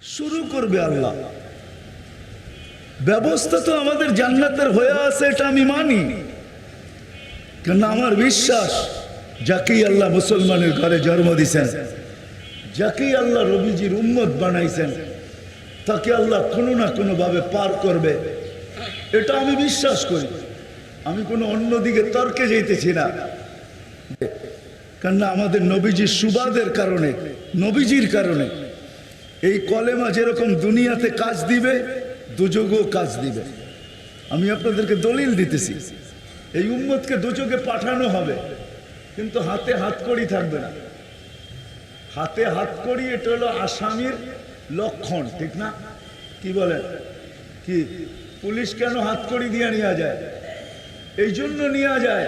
শুরু করবে আল্লাহ। ব্যবস্থা তো আমাদের জান্নাতের হয়ে আছে, এটা আমি মানি, কেন আমার বিশ্বাস যাকেই আল্লাহ মুসলমানের ঘরে জন্ম দিয়েছেন, যাকেই আল্লাহ নবীজির উম্মত বানাইছেন, তাকে আল্লাহ কোনো না কোনো ভাবে পার করবে, এটা আমি বিশ্বাস করি। আমি কোনো অন্যদিকে তর্কে যাইতেছি না, কেননা আমাদের নবীজির সুবাদের কারণে, নবীজির কারণে এই কলেমা যেরকম দুনিয়াতে কাজ দিবে, দুযোগেও কাজ দিবে। আমি আপনাদেরকে দলিল দিতেছি, এই উম্মতকে দুযোগে পাঠানো হবে, কিন্তু হাতে হাতকড়ি থাকবে না। হাতে হাতকড়ি এটা হলো আসামির লক্ষণ, ঠিক না? কি বলেন? কি পুলিশ কেন হাতকড়ি দিয়ে নিয়ে যায়? এই জন্য নিয়ে যায়,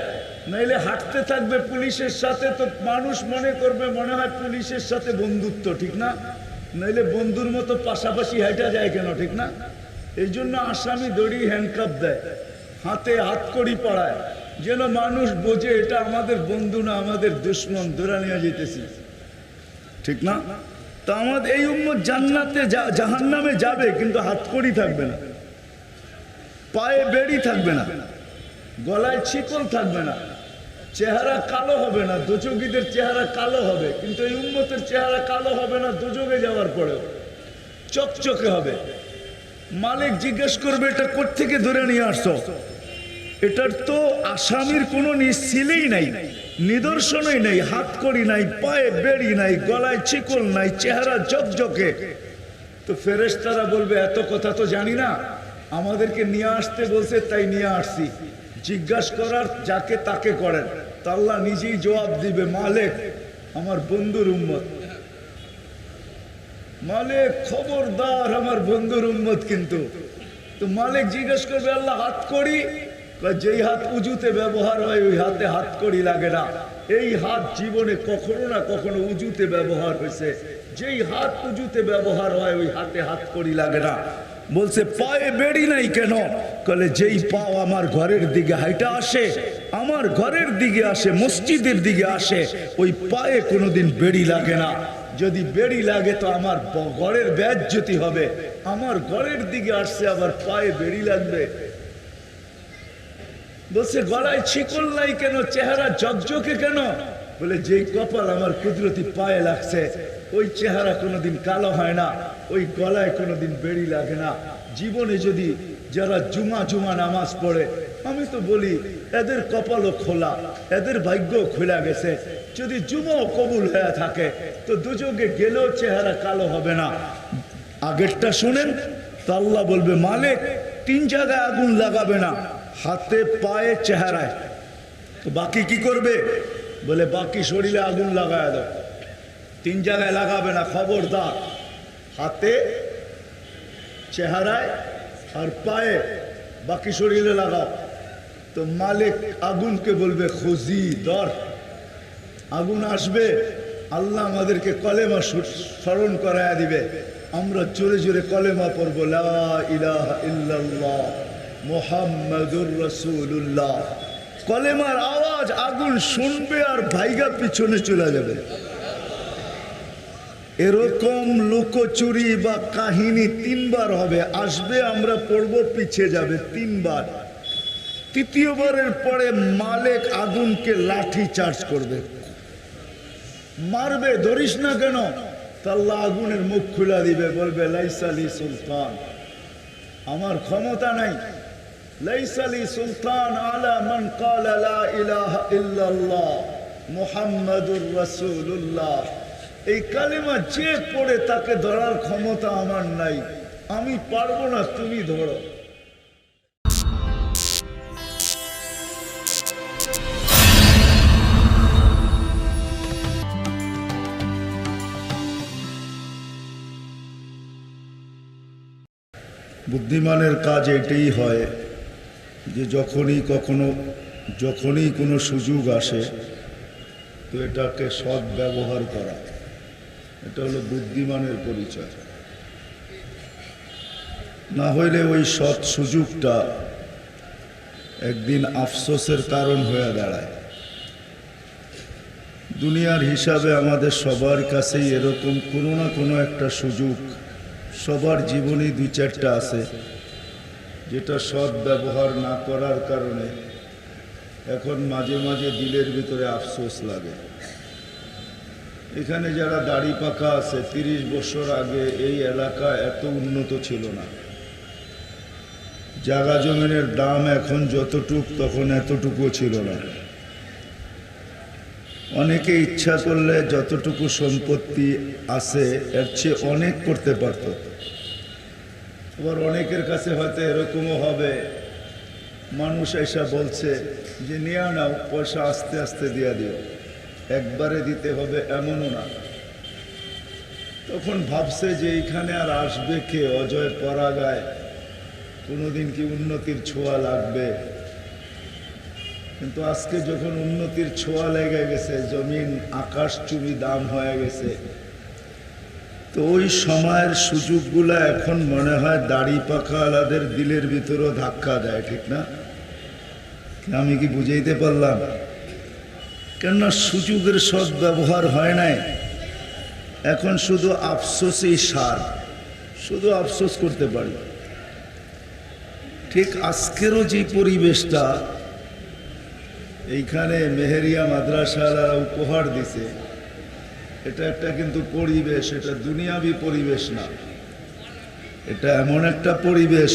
নাইলে হাঁটতে থাকবে পুলিশের সাথে তো মানুষ মনে করবে মনে হয় পুলিশের সাথে বন্ধুত্ব, ঠিক না? নাইলে বন্ধুর মতো পাশাপাশি হাঁটা যায় কেন, ঠিক না? এই জন্য আসামি দড়ি হ্যান্ডকাপ দেয়, হাতে হাতকড়ি পড়ায়, যেন মানুষ বোঝে এটা আমাদের বন্ধু না, আমাদের দুশ্মন, ধরে নিয়ে যেতেছি, ঠিক না? তা আমাদের এই উম্মত জান্নাতে জাহান্নামে যাবে, কিন্তু হাতকড়ি থাকবে না, পায়ে বেড়ি থাকবে না, গলায় শিকল থাকবে না, চেহারা কালো হবে না। দোজখীদের চেহারা কালো হবে, কিন্তু এই উম্মতের চেহারা কালো হবে না দোজখে যাওয়ার পরেও, চকচকে হবে। মালিক জিজ্ঞেস করবে এটা কোত্থেকে ধরে নিয়ে আসছো? এটার তো আসামির কোনো সিলেই নাই, নিদর্শনই নাই, হাতকড়ি নাই, পায়ে বেড়ি নাই, গলায় চিকল নাই, চেহারা ঝকঝকে। তো ফেরেশতারা বলবে এত কথা তো জানি না, আমাদেরকে নিয়ে আসতে বলছে তাই নিয়ে আসছি, জিজ্ঞাসা করার যাকে তাকে করেন। তা আল্লাহ নিজেই জবাব দিবে, মালিক আমার বন্ধুর উম্মত, মালিক খবরদার আমার বন্ধুর উম্মত কিন্তু। তো মালিক জিজ্ঞেস করবে আল্লাহ হাতকড়ি, যেই হাত উজুতে ব্যবহার হয় ওই হাতে হাতকড়ি লাগে না। এই হাত জীবনে কখনো না কখনো উজুতে ব্যবহার হয়েছে, যেই হাত উজুতে ব্যবহার হয় ওই হাতে হাতকড়ি লাগে না। বলছে পায়ে বেড়ি নাই কেন? বলে যেই পাও আমার ঘরের দিকে হাইটা আসে, আমার ঘরের দিকে আসে, মসজিদের দিকে আসে, ওই পায়ে কোনোদিন বেড়ি লাগে না। যদি বেড়ি লাগে তো আমার ঘরের বেজ্জতি হবে, আমার ঘরের দিকে আসছে আবার পায়ে বেড়ি লাগবে। বলছে গলায় শিকল নাই কেন, চেহারা ঝকঝকে কেন? বলে যেই কপাল আমার কুদরতি পায়ে লাগছে ওই চেহারা কোনোদিন কালো হয় না, ওই গলায় কোনোদিন বেড়ি লাগে না। জীবনে যদি যারা জুমা নামাজ পড়ে, আমি তো বলি এদের কপালও খোলা, এদের ভাগ্য খোলা গেছে। যদি জুমাও কবুল হয়ে থাকে তো দুযোগে গেলেও চেহারা কালো হবে না। আগেরটা শুনেন তো আল্লাহ বলবে মালিক 3 জায়গায় আগুন লাগাবে না, হাতে পায়ে চেহারায়। তো বাকি কি করবে? বলে বাকি শরীরে আগুন লাগায় দাও। 3 জায়গায় লাগাবে না, খবরদার, হাতে, চেহারায় আর পায়ে, বাকি শরীরে লাগাও। তো মালিক আগুনকে বলবে খুজি ধর। আগুন আসবে, আল্লাহ আমাদেরকে কলেমা স্মরণ করায়া দিবে, আমরা জোরে জোরে কলেমা পড়ব, লা ইলাহা ইল্লাল্লাহ মুহাম্মাদুর রাসূলুল্লাহ। কলেমার আওয়াজ আগুন শুনবে আর ভাইগা পিছনে চলে যাবে। এরকম লুকোচুরি বা কাহিনী 3 বার হবে, আসবে, আমরা পড়ব, পিছিয়ে যাবে 3 বার। 3য়বারের পরে মালিক আগুনকে লাঠি চার্জ করবে, মারবে, ধরিস না কেন? আল্লাহ আগুনের মুখ খুলে দিবে, বলবে লাইসা লি সুলতান, আমার ক্ষমতা নাই। লাইসা লি সুলতান আলা মান ক্বালা লা ইলাহা ইল্লাল্লাহ মুহাম্মাদুর রাসূলুল্লাহ। এই কালেমা যে পড়ে তাকে ধরার ক্ষমতা আমার নাই, আমি পারবো না, তুমি ধরো। বুদ্ধিমানের কাজ এটাই হয় যে যখনই কোনো সুযোগ আসে তো এটাকে সৎ ব্যবহার করা, এটা হলো বুদ্ধিমানের পরিচয়। না হইলে ওই সৎ সুযোগটা একদিন আফসোসের কারণ হয়ে দাঁড়ায়। দুনিয়ার হিসাবে আমাদের সবার কাছেই এরকম কোনো না কোনো একটা সুযোগ সবার জীবনে দুই চারটা আছে যেটা সৎ ব্যবহার না করার কারণে এখন মাঝে মাঝে দিলের ভিতরে আফসোস লাগে। এখানে যারা দাড়ি পাকা আছে, 30 বছর আগে এই এলাকা এত উন্নত ছিল না। জায়গা জমিনের দাম এখন যতটুক তখন এতটুকু ছিল না। অনেকে ইচ্ছা করলে যতটুকু সম্পত্তি আছে এর চেয়ে অনেক করতে পারত। আবার অনেকের কাছে হয়তো এরকমও হবে, মানুষ এসে বলছে যে নিয়ে নাও, পয়সা আস্তে আস্তে দিয়ে দিও, একবারে দিতে হবে এমনও না। তখন ভাবছে যে এইখানে আর আসবে কে, অজয় পরাগায় কোনোদিন কি উন্নতির ছোঁয়া লাগবে? কিন্তু আজকে যখন উন্নতির ছোঁয়া লেগে গেছে, জমিন আকাশচুম্বী দাম হয়ে গেছে, তো ওই সময়ের সুযোগগুলা এখন মনে হয় দাড়ি পাকাওয়ালাদের দিলের ভিতরেও ধাক্কা দেয়, ঠিক না? আমি কি বুঝাইতে পারলাম? কেননা সুযোগের সৎ ব্যবহার হয় নাই। এখন শুধু আফসোসই সার, শুধু আফসোস করতে পারি। ঠিক আজকেরও যে পরিবেশটা এইখানে মেহেরিয়া মাদ্রাসারা উপহার দিছে, এটা একটা কিন্তু পরিবেশ, এটা দুনিয়াবি পরিবেশ না। এটা এমন একটা পরিবেশ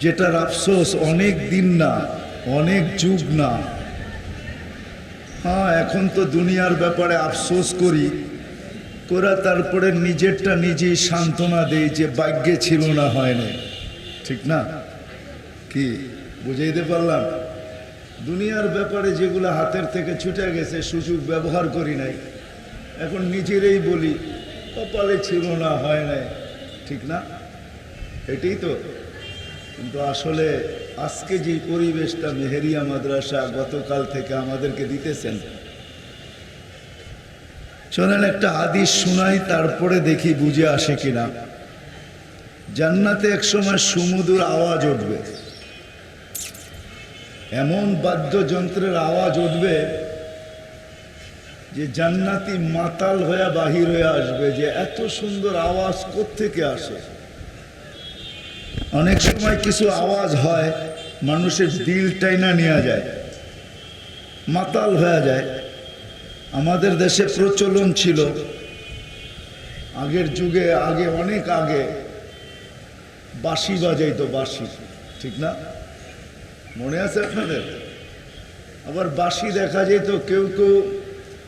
যেটার আফসোস অনেক দিন না, অনেক যুগ না। হ্যাঁ, এখন তো দুনিয়ার ব্যাপারে আফসোস করি, করে তারপরে নিজেরটা নিজেই সান্ত্বনা দেই যে ভাগ্যে ছিল না, হয় না, ঠিক না? কি বুঝাইতে পারলাম? দুনিয়ার ব্যাপারে যেগুলো হাতের থেকে ছুটে গেছে, সুযোগ ব্যবহার করি নাই, এখন নিজেরই বলি কপালে ছিল না, হয় নাই, ঠিক না? এটাই তো। কিন্তু আসলে আজকে যে পরিবেশটা মেহেরিয়া মাদ্রাসা গতকাল থেকে আমাদেরকে দিতেছেন, চলেন একটা হাদিস শোনাই, তারপরে দেখি বুঝে আসে কিনা। জান্নাতে একসময় সুমধুর আওয়াজ উঠবে, এমন বাদ্যযন্ত্রের আওয়াজ উঠবে যে জান্নাতি মাতাল হয়ে বাহির হয়ে আসবে যে এত সুন্দর আওয়াজ কোত্থেকে আসে। অনেক সময় কিছু আওয়াজ হয় মানুষের দিল টাইনা নেওয়া যায়, মাতাল হয়ে যায়। আমাদের দেশে প্রচলন ছিল আগের যুগে, আগে অনেক আগে বাঁশি বাজাইতো, বাঁশি, ঠিক না? মনে আছে আপনাদের? আবার বাঁশি দেখা যেত কেউ কেউ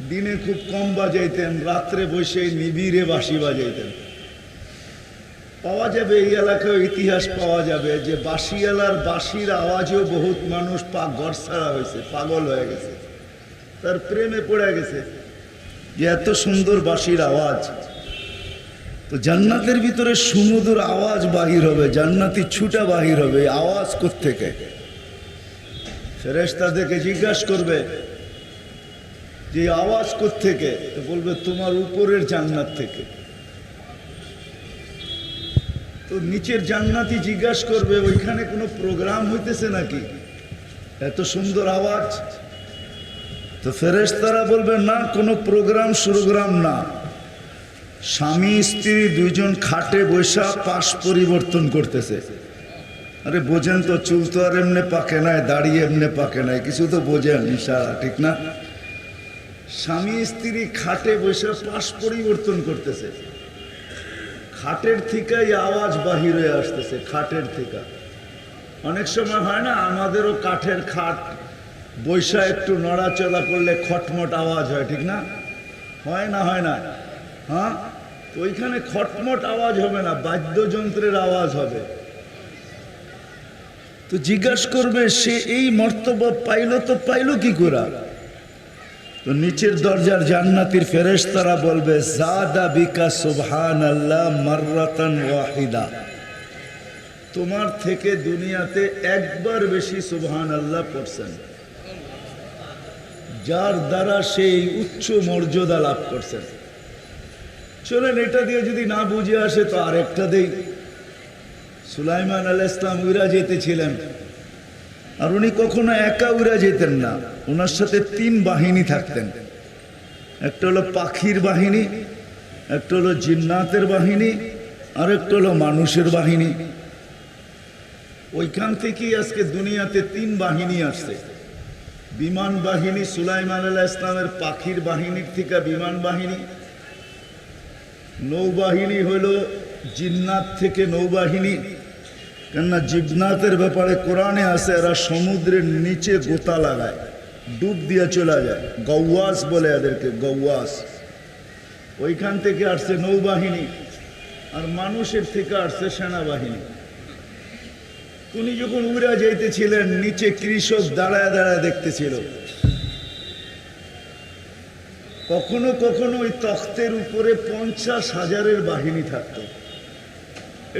দিনে খুব কম বাজাইতেন, রাত্রে বসে নিবিড়ে বাঁশি বাজাইতেন। পাওয়া যাবে এই এলাকায় ইতিহাস পাওয়া যাবে যে বাঁশিওয়ালার বাঁশির আওয়াজেও বহুত মানুষ গড়ছাড়া হয়েছে, পাগল হয়ে গেছে, তার প্রেমে পড়ে গেছে যে এত সুন্দর বাঁশির আওয়াজ। তো জান্নাতের ভিতরে সুমধুর আওয়াজ বাহির হবে, জান্নাতি ছুটা বাহির হবে। আওয়াজ কোত্থেকে? ফেরেশতাদেরকে জিজ্ঞাসা করবে যে আওয়াজ কোত্থেকে, তো বলবে তোমার উপরের জান্নাত থেকে। তো নিচের জান্নাতি জিজ্ঞাসা করবে ওইখানে কোনো প্রোগ্রাম হইতেছে নাকি, এত সুন্দর আওয়াজ? তো ফেরেশতারা বলবে না, কোনো প্রোগ্রাম সুরোগ্রাম না, স্বামী স্ত্রী দুইজন খাটে বৈশা পাশ পরিবর্তন করতেছে। আরে বোঝেন তো, চুল তো আর এমনি পাকে নাই, দাঁড়িয়ে এমনি পাকে নাই, কিছু তো বোঝেন ইশারা, ঠিক না? স্বামী স্ত্রী খাটে বৈশা পাশ পরিবর্তন করতেছে, খাটের থেকেই আওয়াজ বাহির হয়ে আসতেছে, খাটের থেকে। অনেক সময় হয় না, আমাদেরও কাঠের খাট, বৈশা একটু নড়াচড়া করলে খটমট আওয়াজ হয়, ঠিক না? হয় না, হয় না? হ্যাঁ, তো ওইখানে খটমট আওয়াজ হবে না, বাদ্যযন্ত্রের আওয়াজ হবে। তো জিজ্ঞাসা করবে সে এই মর্তবা পাইল, তো পাইল কি করে? তো নিচের দরজার জান্নাতীর ফেরেশতারা বলবে জাদা বিকা সুবহানাল্লাহ মাররাতান ওয়াহিদা, তোমার থেকে দুনিয়াতে একবার বেশি সুবহানাল্লাহ পড়ছেন, যার দ্বারা সেই উচ্চ মর্যাদা লাভ করছেন। চলেন এটা দিয়ে যদি না বুঝে আসে তো আরেকটা দেই। সুলাইমান আলাইহিস সালাম উড়া যেতেছিলেন, আর উনি কখনো একা উড়া যেতেন না, ওনার সাথে 3 বাহিনী থাকতেন। একটা হলো পাখির বাহিনী, একটা হলো জিন্নাতের বাহিনী, আর একটা হলো মানুষের বাহিনী। ওইখান থেকেই আজকে দুনিয়াতে 3 বাহিনী আসছে। বিমান বাহিনী, সুলাইমান আলাইহিস সালামের পাখির বাহিনীর থেকে বিমান বাহিনী। নৌবাহিনী হলো জিন্নাত থেকে নৌবাহিনী। কেননা জিন্নাতের ব্যাপারে কোরআনে আছে, এরা সমুদ্রের নিচে গোতা লাগায়, ডুব দিয়ে চলে যায়। গওয়াস বলে এদেরকে, গওয়াস। ওইখান থেকে আসছে নৌবাহিনী। আর মানুষের থেকে আসছে সেনাবাহিনী। উনি যখন উড়া যাইতেছিলেন, নিচে কৃষক দাঁড়ায় দাঁড়ায় দেখতেছিল। কখনো কখনো ওই তখ্তের উপরে 50,000-এর বাহিনী থাকতো।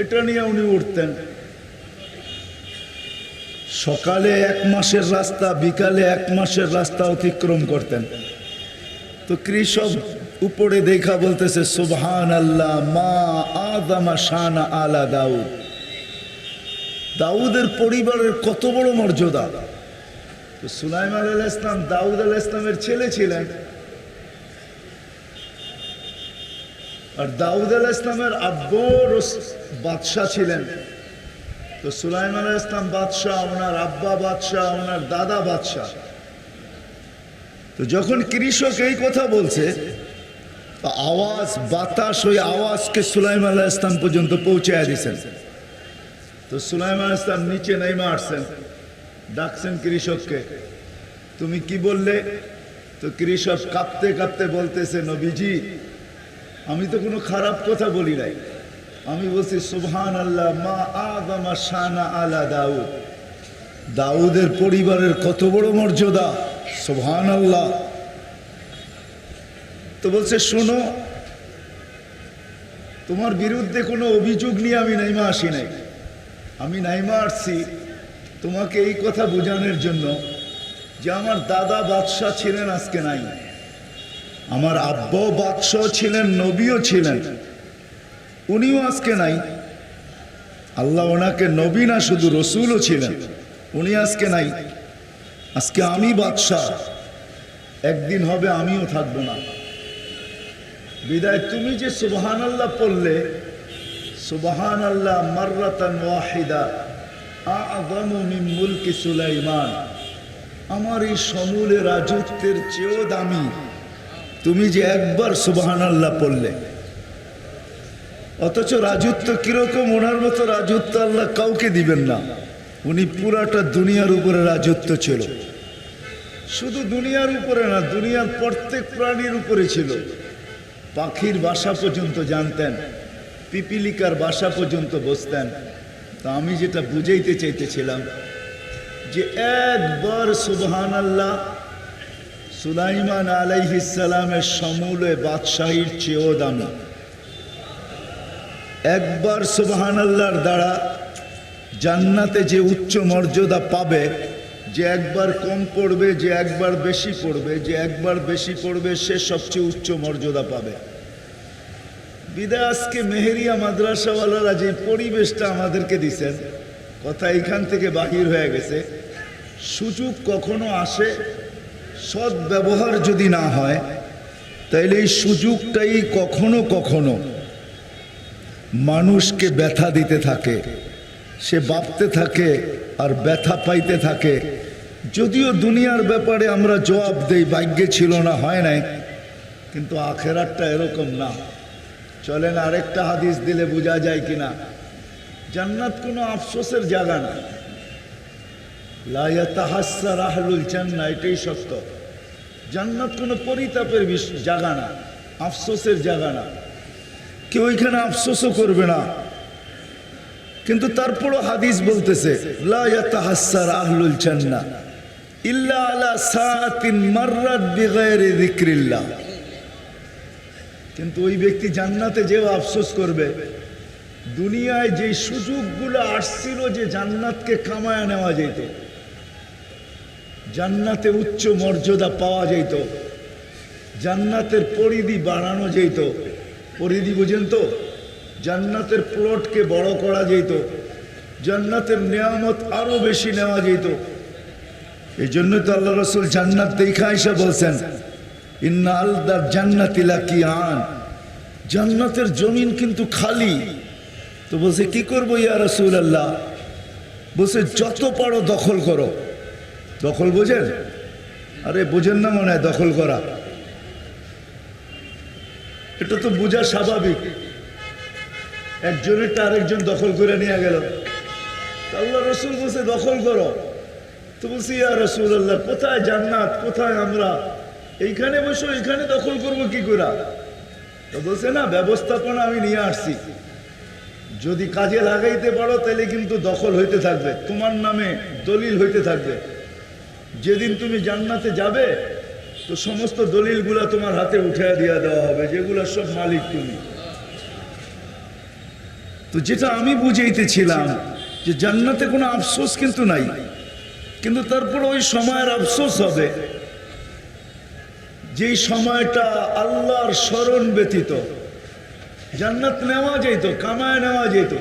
এটা নিয়ে উনি উঠতেন। সকালে 1 মাসের রাস্তা, বিকালে 1 মাসের রাস্তা অতিক্রম করতেন। তো কৃষক উপরে দেখা বলতেছে, সুবহানাল্লাহ, মা আযামা শানা আলা দাউদ। দাউদের পরিবারের কত বড় মর্যাদা। তো সুলাইমান আলাইহিস সালাম দাউদ আলাইহিস সালামের ছেলে ছিলেন। আর দাউদ আলাইহিস সালামের আব্বু বাদশাহ ছিলেন। তো সুলাইমান আলাইহিস সালাম বাদশাহ, ওনার আব্বা বাদশাহ, ওনার দাদা বাদশাহ। তো যখন কৃষক এই কথা বলছে, আওয়াজ বাতাস ওই আওয়াজকে সুলাইমান আলাইহিস সালাম পর্যন্ত পৌঁছায় দিয়েছেন। তো সুলাইমান আলাইহিস সালাম নিচে নেমে আসছেন, ডাকছেন কৃষককে, তুমি কি বললে? তো কৃষক কাঁপতে কাঁপতে বলতেছে, নবীজি, আমি তো কোনো খারাপ কথা বলি নাই। আমি বলছি সুবহানাল্লাহ, মা আযামা শানা আলা দাউদ। দাউদের পরিবারের কত বড় মর্যাদা, সুবহানাল্লাহ। তো বলছে, শোনো, তোমার বিরুদ্ধে কোনো অভিযোগ নিয়ে আমি নাইমা আসি নাই। আমি নাইমা আসছি তোমাকে এই কথা বোঝানোর জন্য যে আমার দাদা বাদশাহ ছিলেন, আজকে নাই। আমার আব্বা বাদশাহ ছিলেন, নবীও ছিলেন, উনিও আজকে নাই। আল্লাহ ওনাকে নবী না, শুধু রসুলও ছিলেন, উনি আজকে নাই। আজকে আমি বাদশাহ, একদিন হবে আমিও থাকবো না। বিদায় তুমি যে সুবহানাল্লাহ পড়লে, সুবহানাল্লাহ মাররাতান ওয়াহিদা আ'যামু মিন মুলকি সুলাইমান, আমার এই সমূলে রাজত্বের চেয়েও দামি। তুমি যে একবার সুবহানাল্লাহ পড়লে, অথচ রাজত্ব কিরকম, ওনার মতো রাজত্ব আল্লাহ কাউকে দিবেন না। উনি পুরাটা দুনিয়ার উপরে রাজত্ব ছিল। শুধু দুনিয়ার উপরে না, দুনিয়ার প্রত্যেক প্রাণীর উপরে ছিল। পাখির বাসা পর্যন্ত জানতেন, পিপিলিকার বাসা পর্যন্ত বসতেন। তা আমি যেটা বুঝাইতে চাইতেছিলাম যে একবার সুবহানাল্লাহ সুলাইমান আলাইহিস সালামের সমূলে বাদশাহীর চেয়েও দামি। একবার সুবহানাল্লাহর দ্বারা জান্নাতে যে উচ্চ মর্যাদা পাবে, যে একবার কম পড়বে, যে একবার বেশি পড়বে, যে একবার বেশি পড়বে, সে সবচেয়ে উচ্চ মর্যাদা পাবে। বিদায় আজকে মেহেরিয়া মাদ্রাসাওয়ালারা যে পরিবেশটা আমাদেরকে দিচ্ছেন, কথা এখান থেকে বাহির হয়ে গেছে। সুযোগ কখনো আসে, সৎ ব্যবহার যদি না হয়, তাইলে এই সুযোগটাই কখনো কখনো মানুষকে ব্যথা দিতে থাকে। সে ভাবতে থাকে আর ব্যথা পাইতে থাকে। যদিও দুনিয়ার ব্যাপারে আমরা জবাব দেই, ভাগ্যে ছিল না, হয় নাই, কিন্তু আখেরাতটা এরকম না। চলেন আরেকটা হাদিস দিলে বোঝা যায় কিনা। জান্নাত কোনো আফসোসের জায়গা না। লা ইয়াতাহাসসার আহলুল জান্নাহ, এটাই সত্য। জান্নাত কোনো পরিতাপের জায়গা না, আফসোসের জায়গা না। কেউ এখানে আফসোসও করবে না। কিন্তু তারপরও হাদিস বলতেছে, লা ইয়াতাহাসসার আহলুল জান্নাহ ইল্লা আলা সাআতিন মাররাত বিগাইরি যিকরিল্লাহ। কিন্তু ওই ব্যক্তি জান্নাতে যেও আফসোস করবে, দুনিয়ায় যে সুযোগগুলো আসছিল যে জান্নাতকে কামায় নেওয়া যেত, জান্নাতে উচ্চ মর্যাদা পাওয়া যেত, জান্নাতের পরিধি বাড়ানো যেত। পরিধি বুঝেন তো? জান্নাতের প্লটকে বড় করা যেত, জান্নাতের নিয়ামত আরো বেশি নেওয়া যেত। এই জন্য তো আল্লাহ রাসূল জান্নাত দেখা এসে বলছেন, ইন্না আলদার জান্নাতি লাকিয়ান, জান্নাতের জমিন কিন্তু খালি। তো বলছে কি করবো ইয়া রাসূলুল্লাহ? বলছে যত পারো দখল করো। দখল বোঝেন? আরে বোঝেন না মনে হয় দখল করা, এটা তো বোঝা স্বাভাবিক। একজনেরটা আরেকজন দখল করে নিয়ে গেল, আল্লাহ রসুল বলছে দখল করো। তো বলছি ইয়া রাসূলুল্লাহ কোথায় জান্নাত, কোথায় আমরা? এইখানে বসো, এইখানে দখল করবো কি করে? তো বলছে না, ব্যবস্থাপনা আমি নিয়ে আসছি, যদি কাজে লাগাইতে পারো তাহলে কিন্তু দখল হইতে থাকবে, তোমার নামে দলিল হইতে থাকবে। যেদিন তুমি জান্নাতে যাবে তো সমস্ত দলিলগুলা তোমার হাতে উঠে দিয়ে দেওয়া হবে, যেগুলো সব মালিক তুমি। তো যেটা আমি বুঝাইতেছিলাম যে জান্নাতে কোনো আফসোস কিন্তু নাই, কিন্তু তারপর ওই সময়ের আফসোস হবে যেই সময়টা আল্লাহর স্মরণ ব্যতীত জান্নাত নেওয়া যেত, কামায় নেওয়া যেত।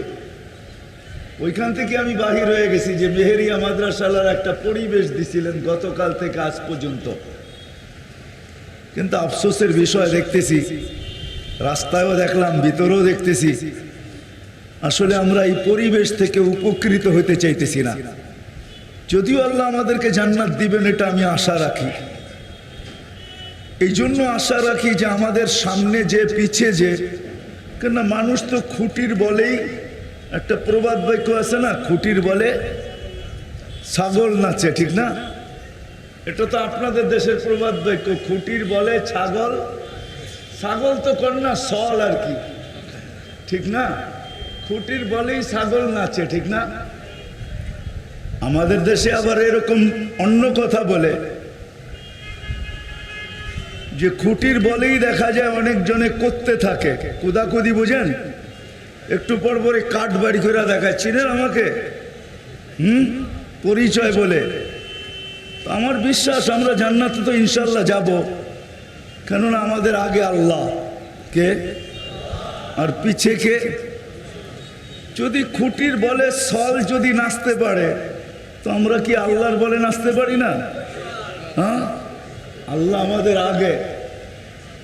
ওইখান থেকে আমি বাহির হয়ে গেছি যে মেহেরিয়া মাদ্রাসার একটা পরিবেশ দিছিলেন গতকাল থেকে আজ পর্যন্ত, কিন্তু আফসোসের বিষয় দেখতেছি, রাস্তায়ও দেখলাম, ভিতরেও দেখতেছি, আসলে আমরা এই পরিবেশ থেকে উপকৃত হতে চাইতেছি না। যদিও আল্লাহ আমাদেরকে জান্নাত দিবেন এটা আমি আশা রাখি, এই জন্য আশা রাখি যে আমাদের সামনে যে পিছে যে, কেননা মানুষ তো খুঁটির বলেই, একটা প্রবাদ বাক্য আছে না, খুঁটির বলে ছাগল নাচে, ঠিক না? এটা তো আপনাদের দেশের প্রবাদ বাক্য, খুঁটির বলে ছাগল, ছাগল তো কন্যা সল আর কি, ঠিক না? খুঁটির বলেই ছাগল নাচে, ঠিক না? আমাদের দেশে আবার এরকম অন্য কথা বলে যে খুঁটির বলেই দেখা যায় অনেকজনে করতে থাকে কুদাকুদি, বুঝেন? একটু পর পরে কাঠ বাড়ি করে দেখায়, চিনেন আমাকে? পরিচয় বলে। আমার বিশ্বাস আমরা জান্নাতে তো ইনশাল্লাহ যাব, কেননা আমাদের আগে আল্লাহ কে আর পিছে কে? যদি খুঁটির বলে সল যদি নাচতে পারে তো আমরা কি আল্লাহর বলে নাচতে পারি না? হ্যাঁ, আল্লাহ আমাদের আগে।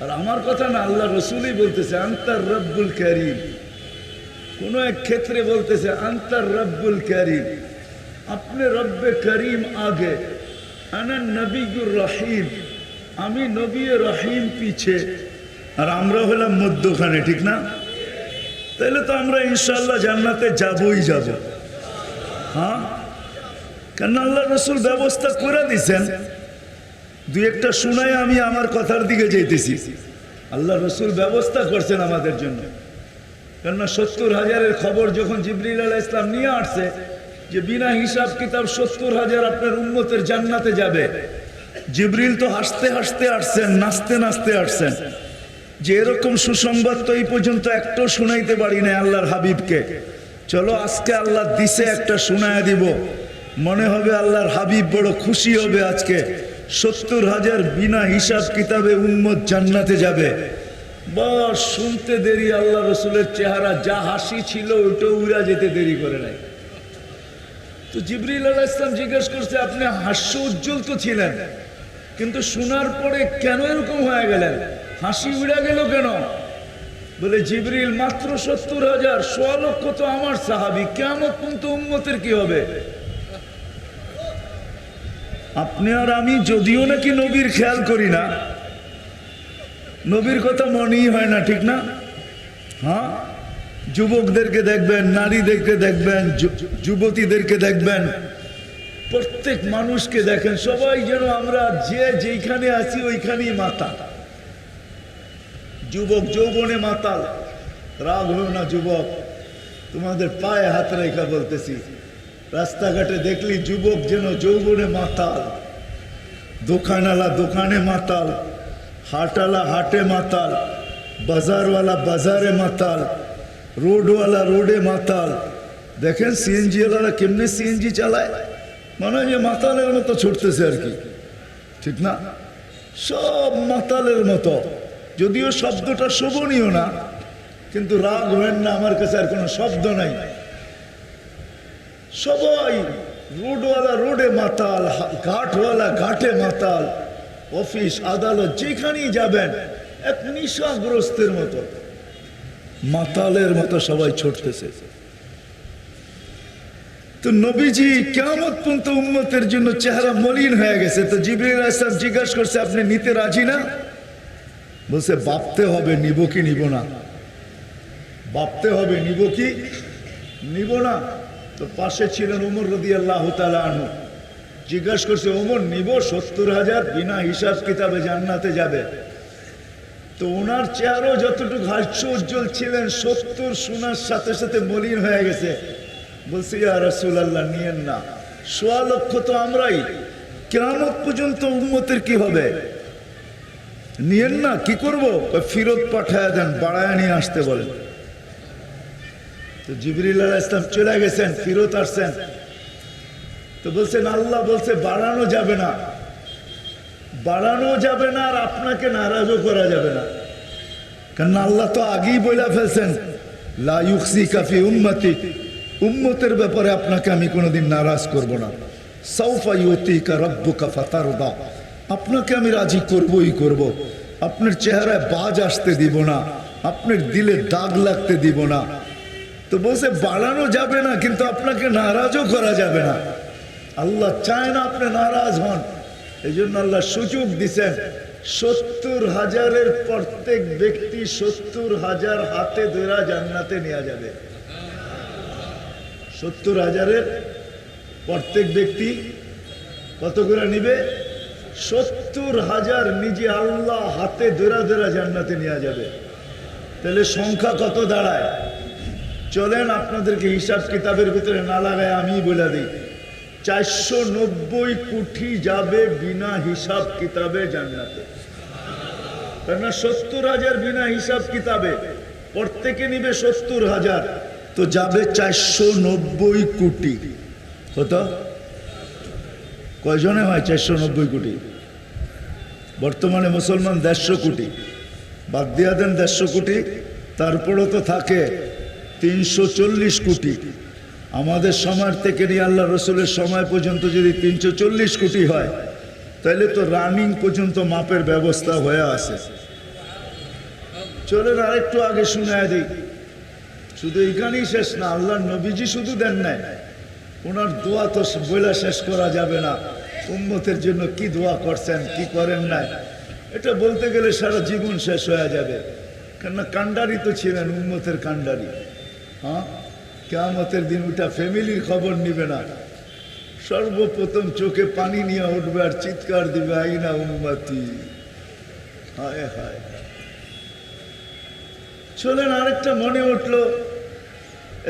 আর আমার কথা না, আল্লাহ রসুলই বলতেছে আন্তার রব্বুল কারীম, কোন এক ক্ষেত্রে বলতেছে আন্তার রব্বুল কারীম, আপনি রব্বে করিম আগে, আনা নবিয়ুর রহিম, আমি নবী রহিম পিছে, আর আমরা হলাম মধ্যখানে, ঠিক না? তাহলে তো আমরা ইনশাআল্লাহ জান্নাতে যাবই যাব। হ্যাঁ, কেন আল্লাহ রসুল ব্যবস্থা করে দিচ্ছেন। দুই একটা শুনাই আমি আমার কথার দিকে যাইতেছি। আল্লাহ রসুল ব্যবস্থা করছেন আমাদের জন্য, কেননা 70,000-এর খবর যখন জিবরিল আলাইহিস সালাম নিয়ে আসছে যে বিনা হিসাব কিতাব 70,000 আপনার উম্মতের জান্নাতে যাবে, জিবরিল তো হাসতে হাসতে আসছেন, নাচতে নাচতে আসছেন, যে এরকম সুসংবাদ তো এই পর্যন্ত একটাও শুনাইতে পারি না আল্লাহর হাবিবকে। চলো আজকে আল্লাহ দিছে একটা শুনায় দিব, মনে হবে আল্লাহর হাবিব বড় খুশি হবে। আজকে 70,000 বিনা হিসাব কিতাবে উম্মত জান্নাতে যাবে। বস শুনতে দেরি, আল্লাহ রসুলের চেহারা যা হাসি ছিল ওইটাও উড়া যেতে দেরি করে নাই। তো জিবরিল আলাইহিস সালাম জিজ্ঞেস করছে আপনি হাস্য উজ্জ্বল তো ছিলেন, কিন্তু শোনার পরে কেন এরকম হয়ে গেলেন, হাসি উড়া গেল কেন? বলে জিবরিল মাত্র 70,000, 1.25 লক্ষ তো আমার সাহাবী, কিয়ামত পর্যন্ত উম্মতের কি হবে? আপনি আর আমি যদিও নাকি নবীর খেয়াল করি না, নবীর কথা মনেই হয় না, ঠিক না? হ্যাঁ, যুবকদেরকে দেখবেন, নারীদেরকে দেখবেন, যুবতীদেরকে দেখবেন, প্রত্যেক মানুষকে দেখেন, সবাই যেন আমরা যে যেখানে আছি ওইখানেই মাতাল। যুবক যৌবনে মাতাল। রাগ হলো না যুবক, তোমাদের পায়ে হাত রেখা বলতেছি, রাস্তাঘাটে দেখলি যুবক যেন যৌবনে মাতাল, দোকানওয়ালা দোকানে মাতাল, হাটওয়ালা হাটে মাতাল, বাজারওয়ালা বাজারে মাতাল, রোডওয়ালা রোডে মাতাল। দেখেন সিএনজি ওয়ালারা কেমনে সিএনজি চালায়, মনে হয় যে মাতালের মতো ছুটতেছে আর কি, ঠিক না? সব মাতালের মতো, যদিও শব্দটা শোভনীয় না, কিন্তু রাগ হবেন না, আমার কাছে আর কোনো শব্দ নাই। সবাই রোডওয়ালা রোডে মাতাল, ঘাটওয়ালা ঘাটে মাতাল, অফিস আদালত যেখানেই যাবেন এক নিশাগ্রস্তের মতো। মাতালের মতো সবাই ছুটতেছে। তো নবীজি কিয়ামত পর্যন্ত উম্মতের জন্য চেহারা মলিন হয়ে গেছে। তো জিবরিল আলাইহিস সালাম জিজ্ঞাসা করছে, আপনি নিতে রাজি না? বলছে ভাবতে হবে নিব কি নিব না, ভাবতে হবে নিব কি নিব না। তো পাশে ছিলেন ওমর রাদিয়াল্লাহু তাআলা আনহু। জিজ্ঞাসা করছে, ওমর নিব 70,000 বিনা হিসাব কিতাবে জান্নাতে যাবে? তো ওনার চেহারাও যতটুকু হাস্য উজ্জ্বল ছিলেন, 70 শোনার সাথে সাথে মলিন হয়ে গেছে। বলছে, ইয়া রাসূলুল্লাহ নিয়েন না, 1.25 লক্ষ তো আমরাই, কিয়ামত পর্যন্ত উম্মতের কি হবে, নিয়েন না। কি করবো? ফিরত পাঠায় দেন, বাড়ায় নিয়ে আসতে বলেন। তো জিবরিল আলাইহিস সালাম চলে গেছেন, ফিরত আসছেন। তো বলছেন, আল্লাহ বলছে বাড়ানো যাবে না, বাড়ানো যাবে না, আর আপনাকে নারাজও করা যাবে না। কারণ আল্লাহ তো আগেই বলে ফেলছেন, লা ইউখজিকা ফি উম্মতি, উম্মতের ব্যাপারে আপনাকে আমি কোনোদিন নারাজ করব না। সাউফা ইউতিকা রাব্বুকা ফাতারদা, আপনাকে আমি রাজি করবই করব। আপনার চেহারায় বাজ আসতে দিব না, আপনার দিলে দাগ লাগতে দিব না। তো বলছে বাড়ানো যাবে না, কিন্তু আপনাকে নারাজও করা যাবে না। আল্লাহ চায় না আপনি নারাজ হন, এই জন্য আল্লাহ সুযোগ দিচ্ছেন। 70,000-এর প্রত্যেক ব্যক্তি 70,000 হাতে ধরা জান্নাতে নেওয়া যাবে। 70,000-এর প্রত্যেক ব্যক্তি কত করে নিবে? 70,000 নিজে আল্লাহ হাতে ধরা ধরা জান্নাতে নেওয়া যাবে। তাহলে সংখ্যা কত দাঁড়ায়? চলেন আপনাদেরকে হিসাব কিতাবের ভিতরে না লাগায় আমি বলে দিই, 490 কোটি যাবে বিনা হিসাব কিতাবে জান্নাতে। কেননা 70,000 বিনা হিসাব কিতাবে, প্রত্যেকে নিবে 70,000, তো যাবে 490 কোটি। কত? কয়জনে হয় 490 কোটি? বর্তমানে মুসলমান 150 কোটি, বাদ দিয়া দেন 150 কোটি, তারপরও তো থাকে 340 কোটি। আমাদের সময় থেকে নিয়ে আল্লাহ রসুলের সময় পর্যন্ত যদি 340 কোটি হয়, তাহলে তো রানিং পর্যন্ত মাপের ব্যবস্থা হয়ে আছে। চলেন আরেকটু আগে শুনায় দিই। শুধু এখানেই শেষ না, আল্লাহ নবীজি শুধু দেন নাই, ওনার দোয়া তো বইলা শেষ করা যাবে না। উম্মতের জন্য কি দোয়া করছেন, কি করেন নাই, এটা বলতে গেলে সারা জীবন শেষ হয়ে যাবে। কেননা কান্ডারি তো ছিলেন, উম্মতের কান্ডারি। হ্যাঁ, কিয়ামতের দিন ওটা ফ্যামিলির খবর নিবে না, সর্বপ্রথম চোখে পানি নিয়ে উঠবে আর চিৎকার দিবে, আইনা উম্মতি, হায় হায়। চলেন আরেকটা মনে উঠলো।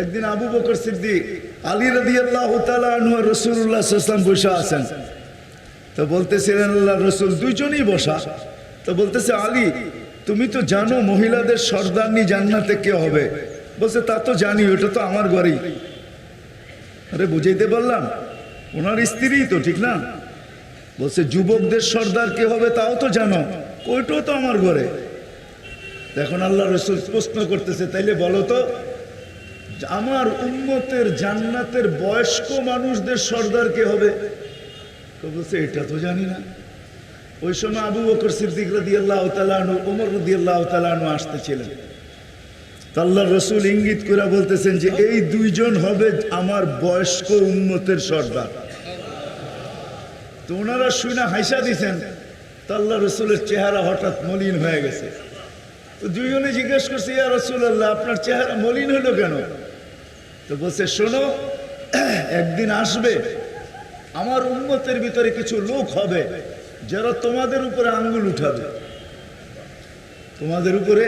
একদিন আবু বকর সিদ্দিক, আলী রাদিয়াল্লাহু তাআলা আনহু আর রাসূলুল্লাহ সাল্লাল্লাহু আলাইহি ওয়াসাল্লাম বসে আছেন। তো বলতেছিলেন আল্লাহ রসুল দুইজনই বসা। তো বলতেছে, আলী তুমি তো জানো মহিলাদের সর্দারনি জান্নাতে কে হবে? বলছে, তা তো জানি, ওটা তো আমার ঘরেই। আরে বুঝাইতে পারলাম, ওনার স্ত্রী তো, ঠিক না? বলছে, যুবকদের সর্দার কে হবে তাও তো জানো, ওইটাও তো আমার ঘরে। এখন আল্লাহ রসুল প্রশ্ন করতেছে, তাইলে বলো তো আমার উম্মতের জান্নাতের বয়স্ক মানুষদের সর্দার কে হবে? তো বলছে, এটা তো জানি না। ওই সময় আবু বকর সিদ্দিক রাদিয়াল্লাহু তাআলা আনহু, ওমর রাদিয়াল্লাহু তাআলা আনহু আসতেছিলেন। আল্লাহ রসুল ইঙ্গিত করে বলতেছেন যে এই দুইজন হবে আমার বয়স্ক উম্মতের সর্দার। তো ওনারা শুনে হাসা দিছেন। তো আল্লাহ রসুলের চেহারা হঠাৎ মলিন হয়ে গেছে। তো দুইজনে জিজ্ঞেস করছে, ইয়া রাসূলুল্লাহ আপনার চেহারা মলিন হলো কেন? তো বলছে, শোনো, একদিন আসবে আমার উম্মতের ভিতরে কিছু লোক হবে যারা তোমাদের উপরে আঙ্গুল উঠাবে, তোমাদের উপরে।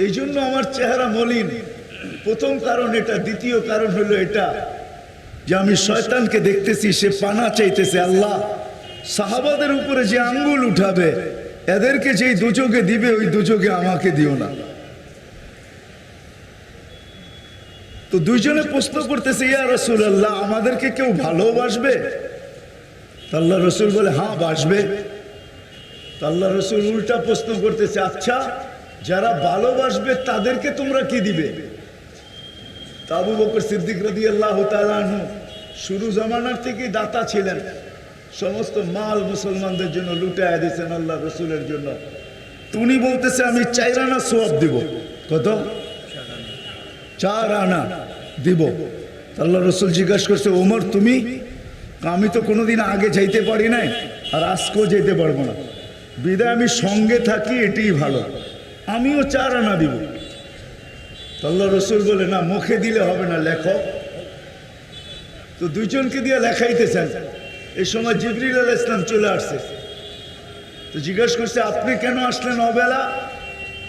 এই জন্য আমার চেহারা মলিন। প্রথম কারণ এটা। দ্বিতীয় কারণ হলো এটা যে আমি শয়তানকে দেখতেছি, সে পানা চাইতেছে, আল্লাহ সাহাবাদের উপরে যে আঙ্গুল উঠাবে এদেরকে যেই দুযোগে দিবে ওই দুযোগে আমাকে দিও না। তো দুইজনে প্রশ্ন করতেছে, ইয়া রাসূলুল্লাহ আমাদেরকে কেউ ভালোবাসবে? আল্লাহ রসুল বলে, হ্যাঁ বাসবে। আল্লাহ রসুল উল্টা প্রশ্ন করতেছে, আচ্ছা যারা ভালোবাসবে তাদেরকে তোমরা কি দিবে? আবু বকর সিদ্দিক রাদিয়াল্লাহু তাআলা আনহু শুরু জামানার থেকেই দাতা ছিলেন, সমস্ত মাল মুসলমানদের জন্য লুটায় দিয়েছেন আল্লাহ রসুলের জন্য। উনি বলতেছে, আমি 4 আনা সওয়াব দিব। কত? 4 আনা দিব। আল্লাহ রসুল জিজ্ঞাসা করছে, ওমর তুমি? আমি তো কোনোদিন আগে যাইতে পারি নাই, আর আজকেও যেতে পারবো না, বিদায় আমি সঙ্গে থাকি, এটাই ভালো, আমিও 4 আনা দিব। আল্লাহ রসুল বলে, না, মুখে দিলে হবে না, লেখো। তো দুইজনকে দিয়ে লেখাইতেছেন। এই সময় জিবরিল আলাইহিস সালাম চলে আসছে। তো জিজ্ঞাসা করছে, আপনি কেন আসলেন অবেলা?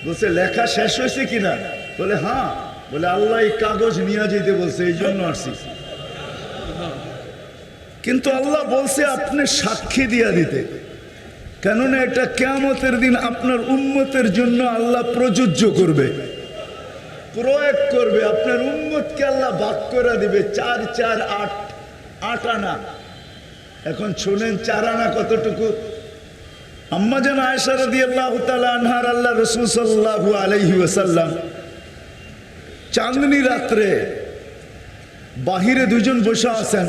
বলছে, লেখা শেষ হয়েছে কিনা? বলে, হ্যাঁ। বলে, আল্লাহ এই কাগজ নিয়ে যেতে বলছে, এই জন্য আসছি। কিন্তু আল্লাহ বলছে আপনি সাক্ষী দিয়া দিতে, কেননা এটা কিয়ামতের দিন আপনার উম্মতের জন্য আল্লাহ প্রযোজ্য করবে, প্রয়োগ করবে। আপনার উম্মতকে আল্লাহ ভাগ করে দিবে 4 4 8 8 আনা। এখন শুনেন 4 আনা কতটুকু? আম্মা জান আয়েশা রাদিয়াল্লাহু তাআলা আনহার আল্লাহ রাসূল সাল্লাল্লাহু আলাইহি ওয়াসাল্লাম চাঁদনী রাত্রে বাহিরে দুজন বসে আছেন।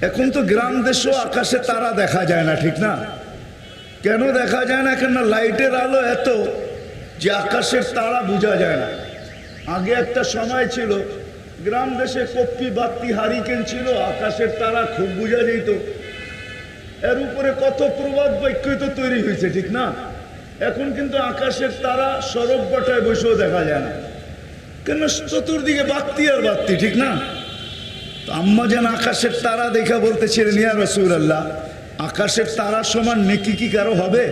এখন তো গ্রাম দেশেও আকাশে তারা দেখা যায় না, ঠিক না? কেন দেখা যায় না? কেন লাইটের আলো এত যে আকাশের তারা বোঝা যায় না। আগে একটা সময় ছিল গ্রাম দেশে কপ্পি বাতি হারিকেন ছিল, আকাশের তারা খুব বোঝা যেত। এর উপরে কত প্রবাদ বাক্যই তো তৈরি হয়েছে, ঠিক না? এখন কিন্তু আকাশের তারা সড়ক বাটায় বসেও দেখা যায় না, কেন চতুর্দিকে বাতি আর বাতি, ঠিক না? তো আম্মা যেন আকাশের তারা দেখা বলতেছিলেন, ইয়া রাসূলুল্লাহ, আকাশের তারা সমান নেকি কি কারো হবে?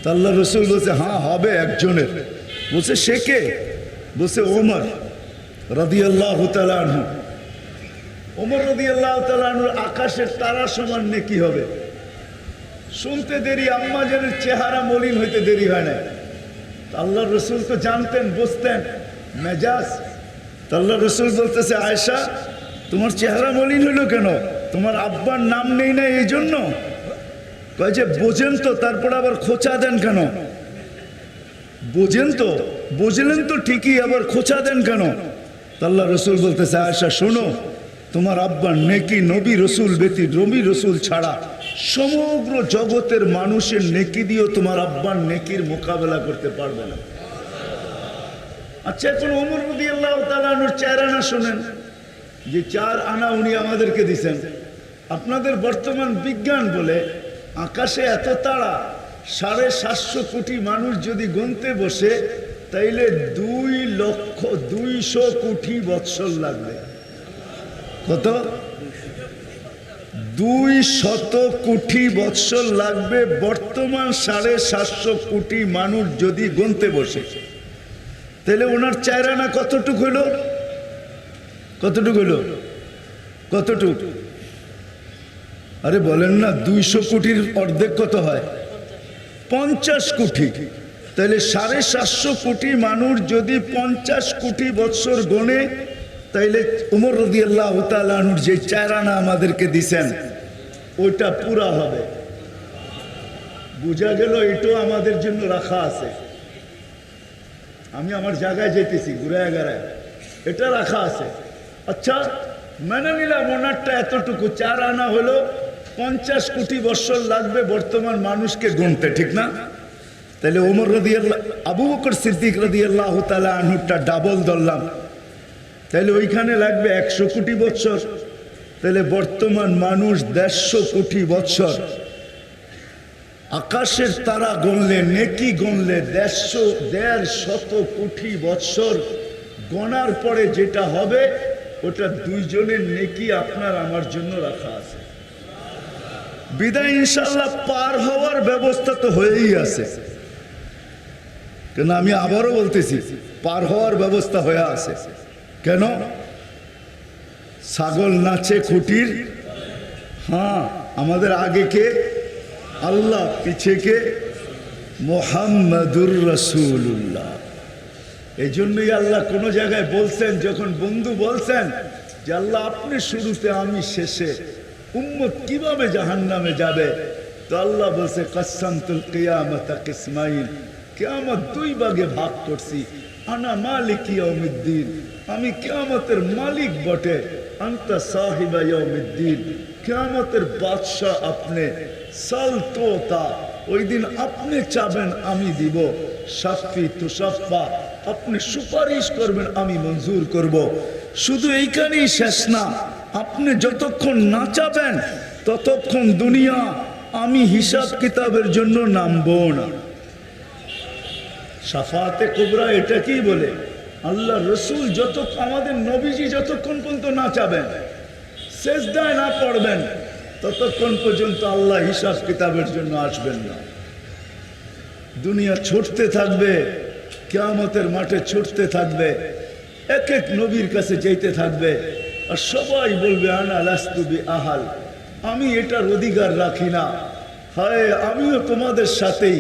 তো আল্লাহ রসুল বলছে, হ্যাঁ হবে একজনের। বলছে, সে কে? বলছে, ওমর রাদিয়াল্লাহু তাআলা আনহু। ওমর রাদিয়াল্লাহু তাআলা আনহুর আকাশের তারা সমান নেকি হবে। শুনতে দেরি, আম্মা জানের চেহারা মলিন হইতে দেরি হয় না। আল্লাহ রসুল তো জানতেন, বুঝতেন মেজাজ। আল্লাহ রসুল বলতেছে, আয়েশা তোমার চেহারা মলিন হইল কেন? তোমার আব্বার নাম নেই না এই জন্য? কয় যে বোঝেন তো, তারপর আবার খোঁচা দেন কেন? বোঝেন তো, বুঝলেন তো ঠিকই, আবার খোঁচা দেন কেন? আল্লাহ রসুল বলতেছে, আয়েশা শোনো, তোমার আব্বার নেকি নবী রসুল ব্যতীত, নবী রসুল ছাড়া সমগ্র জগতের মানুষের নেকি দিয়েও তোমার আব্বার নেকির মোকাবেলা করতে পারবে না। আচ্ছা, এখন ওমর রাদিয়াল্লাহু তাআলা আনহুর 4 আনা শোনেন, যে 4 আনা উনি আমাদেরকে দিছেন। আপনাদের বর্তমান বিজ্ঞান বলে আকাশে এত তারা, 750 কোটি মানুষ যদি গুনতে বসে, তাইলে 2,200 কোটি বৎসর লাগবে। কত? 200 কোটি বৎসর লাগবে বর্তমান 750 কোটি মানুষ যদি গুনতে বসে। তাহলে ওনার 4 আনা কতটুকু হইল? কতটুকু হইল? কতটুকু? আরে বলেন না, 200 কোটির অর্ধেক কত হয়? 50 কোটি। তাহলে 750 কোটি মানুষ যদি 50 কোটি বৎসর গণে, তাইলে ওমর রাদিয়াল্লাহু তাআলা আনহুর যে 4 আনা আমাদেরকে দিছেন, ওইটা পুরা হবে। বুঝা গেল এটাও আমাদের জন্য রাখা আছে। আমি আমার জায়গায় যেতেছি, ঘুরায় গাড়ায়, এটা রাখা আছে। আচ্ছা, মেনে নিলাম ওনারটা এতটুকু, 4 আনা হলো 50 কোটি বৎসর লাগবে বর্তমান মানুষকে গুনতে, ঠিক না? তাহলে ওমর রাদিয়াল্লাহু, আবু বকর সিদ্দিক রাদিয়াল্লাহু তাআলা আনহুরটা ডাবল ধরলাম, তাহলে ওইখানে লাগবে 100 কোটি বৎসর। তাহলে বর্তমান মানুষ 150 কোটি বৎসর। আকাশের তারা গণলে, নেকি গণলে 150 কোটি বৎসর গণার পরে যেটা হবে, ওটা 2 জনের নেকি আপনার আমার জন্য রাখা আছে। বিদায় ইনশাআল্লাহ পার হওয়ার ব্যবস্থা তো হয়েই আছে, কেন আমি আবারও বলতেছি, পার হওয়ার ব্যবস্থা হয়ে আছে। কেন? ছাগল নাচে খুঁটির, হ্যাঁ, আমাদের আগে কে? আল্লাহ, পিছে কে? মুহাম্মাদুর রাসূলুল্লাহ। এই জন্যই আল্লাহ কোনো জায়গায় বলছেন, যখন বন্ধু বলছেন যে আল্লাহ আপনি শুরুতে আমি শেষে, উম্মত কিভাবে জাহান্নামে যাবে, তো আল্লাহ বলছে কাসসামতুল কিয়ামাতা কিসমাইন, কিয়ামত 2 ভাগে ভাগ করছি। আনা মালিক ইয়াউমিদ্দিন, আমি কিয়ামতের মালিক বটে। আনতা সাহিবা ইয়াউমিদ্দিন, কিয়ামতের বাদশা আপনি। সালতোতা, ওই দিন আপনি চাবেন আমি দিব। শাফি তুশাফা, আপনি সুপারিশ করবেন, আমি মঞ্জুর করব। শুধু এইখানেই শেষ না, আপনি যতক্ষণ না চাবেন ততক্ষণ দুনিয়া আমি হিসাব কিতাবের জন্য নামবো না। শাফাতে কুবরা এটা কি বলে? আল্লাহ রসুল আমাদের নবীজি যতক্ষণ পর্যন্ত না চাবেন, সেজদায় না পড়বেন, ততক্ষণ পর্যন্ত আল্লাহ হিসাব কিতাবের জন্য আসবেন না। দুনিয়া ছুটতে থাকবে, কিয়ামতের মাঠে ছুটতে থাকবে, এক এক নবীর কাছে যেতে থাকবে, আর সবাই বলবে আনা লাস্তু বি আহাল, আমি এটার অধিকার রাখি না। হায়, আমিও তোমাদের সাথেই,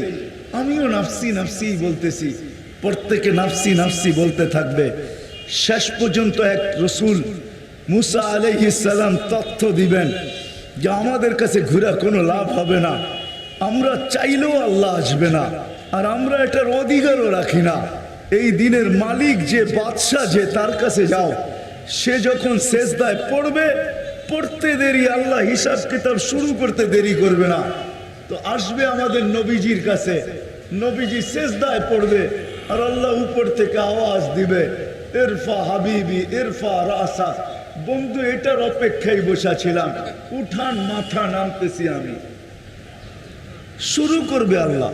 আমিও নাফসি নাফসি বলতেছি। প্রত্যেকে নাফসি নাফসি বলতে থাকবে। শেষ পর্যন্ত এক রসুল মুসা আলাইহিস সালাম তথ্য দিবেন যে আমাদের কাছে ঘুরে কোনো লাভ হবে না, আমরা চাইলেও আল্লাহ আসবে না, আর আমরা এটার অধিকারও রাখি না। এই দিনের মালিক যে বাদশাহ, যে তার কাছে যাও, সে যখন সেজদায় পড়বে, পড়তে দেরি, আল্লাহ হিসাব কিতাব শুরু করতে দেরি করবে না। তো আসবে আমাদের নবীজির কাছে, নবীজি সেজদায় পড়বে, আর আল্লাহ উপর থেকে আওয়াজ দিবে, ইরফা হাবিবি ইরফা রাসা, বন্ধু এটার অপেক্ষায় বসা ছিলাম, উঠান মাথা, নামতেছি আমি। শুরু করবে আল্লাহ।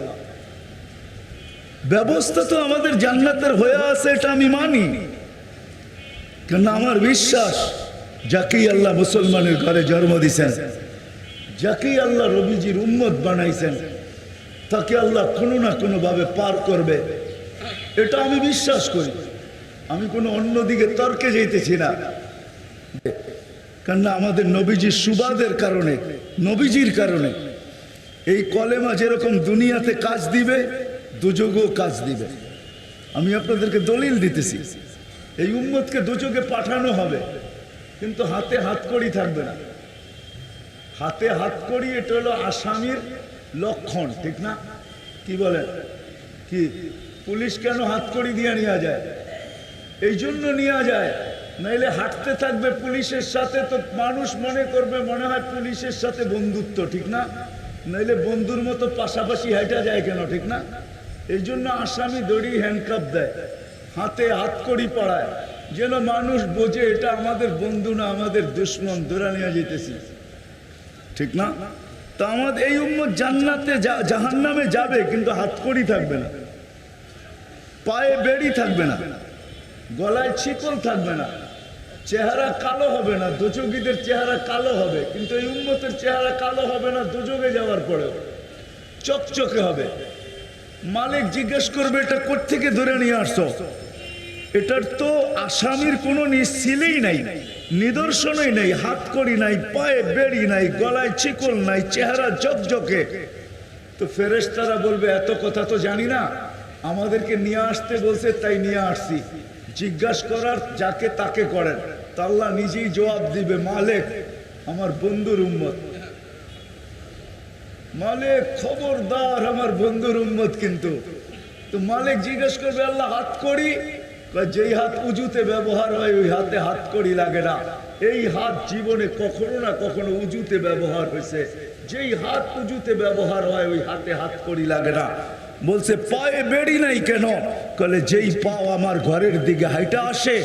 ব্যবস্থা তো আমাদের জান্নাতের হয়ে আছে, এটা আমি মানি, কেন আমার বিশ্বাস যাকেই আল্লাহ মুসলমানের ঘরে জন্ম দিয়েছেন, যাকেই আল্লাহ নবীজির উম্মত বানাইছেন, তাকে আল্লাহ কোনো না কোনো ভাবে পার করবে, এটা আমি বিশ্বাস করি। আমি কোনো অন্যদিকে তর্কে যেতেছি না, কেননা আমাদের নবীজির সুবাদের কারণে, নবীজির কারণে এই কলেমা যেরকম দুনিয়াতে কাজ দিবে, দুযোগেও কাজ দিবে। আমি আপনাদেরকে দলিল দিতেছি, এই উম্মতকে দুযোগে পাঠানো হবে, কিন্তু হাতে হাতকড়ি থাকবে না। হাতে হাতকড়ি এটা হলো আসামির লক্ষণ, ঠিক না? কি বলেন? কি পুলিশ কেন হাতকড়ি দিয়ে নেওয়া যায়? এই জন্য নেওয়া যায়, নাইলে হাঁটতে থাকবে পুলিশের সাথে, তো মানুষ মনে করবে মনে হয় পুলিশের সাথে বন্ধুত্ব, ঠিক না? নাইলে বন্ধুর মতো পাশাপাশি হাঁটা যায় কেন, ঠিক না? এই জন্য আসামি দড়ি হ্যান্ডকাপ দেয়, হাতে হাতকড়ি পড়ায়, যেন মানুষ বোঝে এটা আমাদের বন্ধু না, আমাদের দুশ্মন, ধরে নিয়ে যেতেছি, ঠিক না? তো আমাদের এই উম্মত জান্নাতে জাহান্নামে যাবে, কিন্তু হাতকড়ি থাকবে না, পায়ে বেড়ি থাকবে না, গলায় শিকল থাকবে না, চেহারা কালো হবে না। দোজখীদের চেহারা কালো হবে, কিন্তু এই উম্মতের চেহারা কালো হবে না। দোজখে যাওয়ার পরেও চকচকে হবে। মালিক জিজ্ঞেস করবে এটা কোত্থেকে ধরে নিয়ে আসছো? এটার তো আসামির কোনো সিলেই নাই, নিদর্শনই নেই, হাতকড়ি নাই, পায়ে বেড়ি নাই, গলায় শিকল নাই, চেহারা জকজকে। তো ফেরেশতারা বলবে এত কথা তো জানি না, আমাদেরকে নিয়ে আসতে বলছে তাই নিয়ে আসছি, জিজ্ঞাসা করার যাকে তাকে করেন। তা আল্লাহ নিজেই জবাব দিবে, মালিক আমার বন্ধুর উম্মত, মালিক খবরদার আমার বন্ধুর উম্মত কিন্তু। তো মালিক জিজ্ঞেস করবে আল্লাহ হাতকড়ি, যেই হাত উজুতে ব্যবহার হয় ওই হাতে হাতকড়ি লাগে না। এই হাত জীবনে কখনো না কখনো উজুতে ব্যবহার হয়েছে, যেই হাত উজুতে ব্যবহার হয় ওই হাতে হাতকড়ি লাগে না। বলছে পায়ে বেড়ি নাই কেন? বলে যেই পাও আমার ঘরের দিকে হাইটা আসে,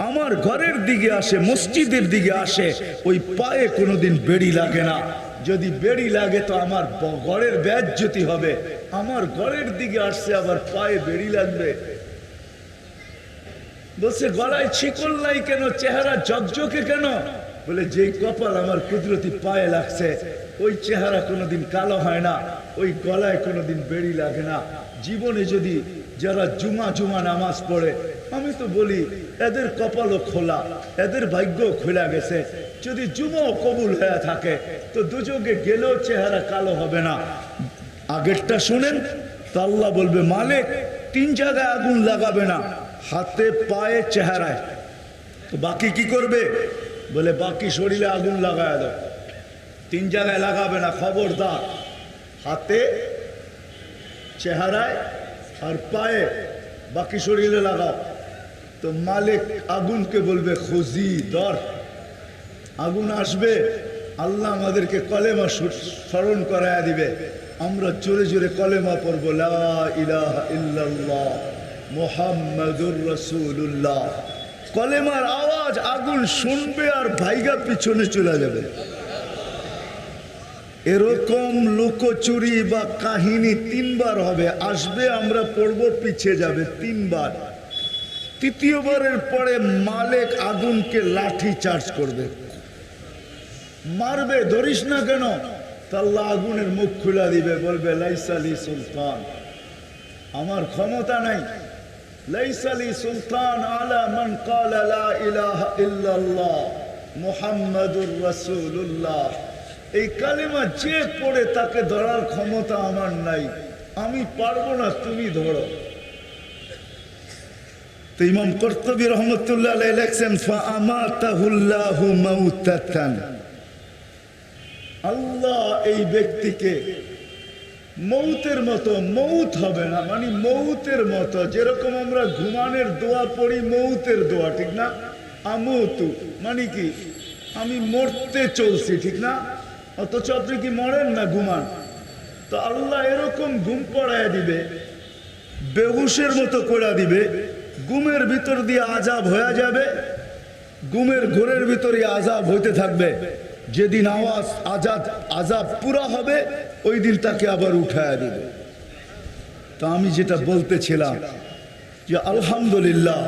আমার ঘরের দিকে আসে, মসজিদের দিকে আসে, ওই পায়ে কোনোদিন বেড়ি লাগে না। যদি বেড়ি লাগে তো আমার ঘরের বেজ্জতি হবে। আমার ঘরের দিকে আসছে আবার পায়ে বেড়ি লাগবে। বলছে গলায় শিকল নাই কেন, চেহারা জকজকে কেন? বলে যেই কপাল আমার কুদরতি পায়ে লাগছে ওই চেহারা কোনোদিন কালো হয় না, ওই গলায় কোনোদিন বেড়ি লাগে না। জীবনে যদি যারা জুমা নামাজ পড়ে, আমি তো বলি এদের কপালও খোলা, এদের ভাগ্য খোলা গেছে। যদি জুমাও কবুল হয়ে থাকে তো দুযোগে গেলেও চেহারা কালো হবে না। আগেরটা শুনেন তো আল্লাহ বলবে মালিক 3 জায়গায় আগুন লাগাবে না, হাতে পায়ে চেহারায়। তো বাকি কি করবে? বলে বাকি শরীরে আগুন লাগায় দাও। 3 জায়গায় লাগাবে না, খবরদার, হাতে, চেহারায় আর পায়ে, বাকি শরীরে লাগাও। তো মালিক আগুনকে বলবে খুজি ধর। আগুন আসবে, আল্লাহ আমাদেরকে কলেমা স্মরণ করায়া দিবে। আমরা জোরে জোরে কলেমা পড়বো, লা ইলাহা ইল্লাল্লাহ মুহাম্মাদুর রাসূলুল্লাহ। কলেমার আওয়াজ আগুন শুনবে আর ভাইগা পিছনে চলে যাবে। এরকম লুকোচুরি বা কাহিনী 3 বার হবে, আসবে, আমরা পড়ব, পিছিয়ে যাবে 3 বার। তৃতীয়বারের পরে মালিক আগুনকে লাঠি চার্জ করবে, মারবে, ধরিস না কেন? তা আল্লাহ আগুনের মুখ খুলে দিবে, বলবে লাইসা লি সুলতান, আমার ক্ষমতা নাই। লাইসা লি সুলতান আলা মান ক্বালা লা ইলাহা ইল্লাল্লাহ মুহাম্মাদুর রাসূলুল্লাহ। এই কালেমা যে পড়ে তাকে ধরার ক্ষমতা আমার নাই, আমি পারবো না, তুমি ধরো। তো ইমাম কুরতুবী রহমাতুল্লাহ আলাইহি লেখেন ফাআমাতাহুল্লাহু মাউতাতান, আল্লাহ এই ব্যক্তিকে মৌতের মতো, মৌত হবে না মানে মৌতের মতো, যেরকম আমরা ঘুমানোর দোয়া পড়ি মৌতের দোয়া, ঠিক না? আমুতু মানে কি আমি মরতে চলছি, ঠিক না? অথচ আপনি কি মরেন না, ঘুমান। তো আল্লাহ এরকম ঘুম পড়ায় দিবে, বেহুশের মতো করে দিবে, ঘুমের ভিতর দিয়ে আযাব হয়ে যাবে, ঘুমের ঘোরের ভিতরে আযাব হইতে থাকবে। যেদিন আযাব পুরা হবে ওই দিন তাকে আবার উঠায় দিবে। তা আমি যেটা বলতেছিলাম যে আলহামদুলিল্লাহ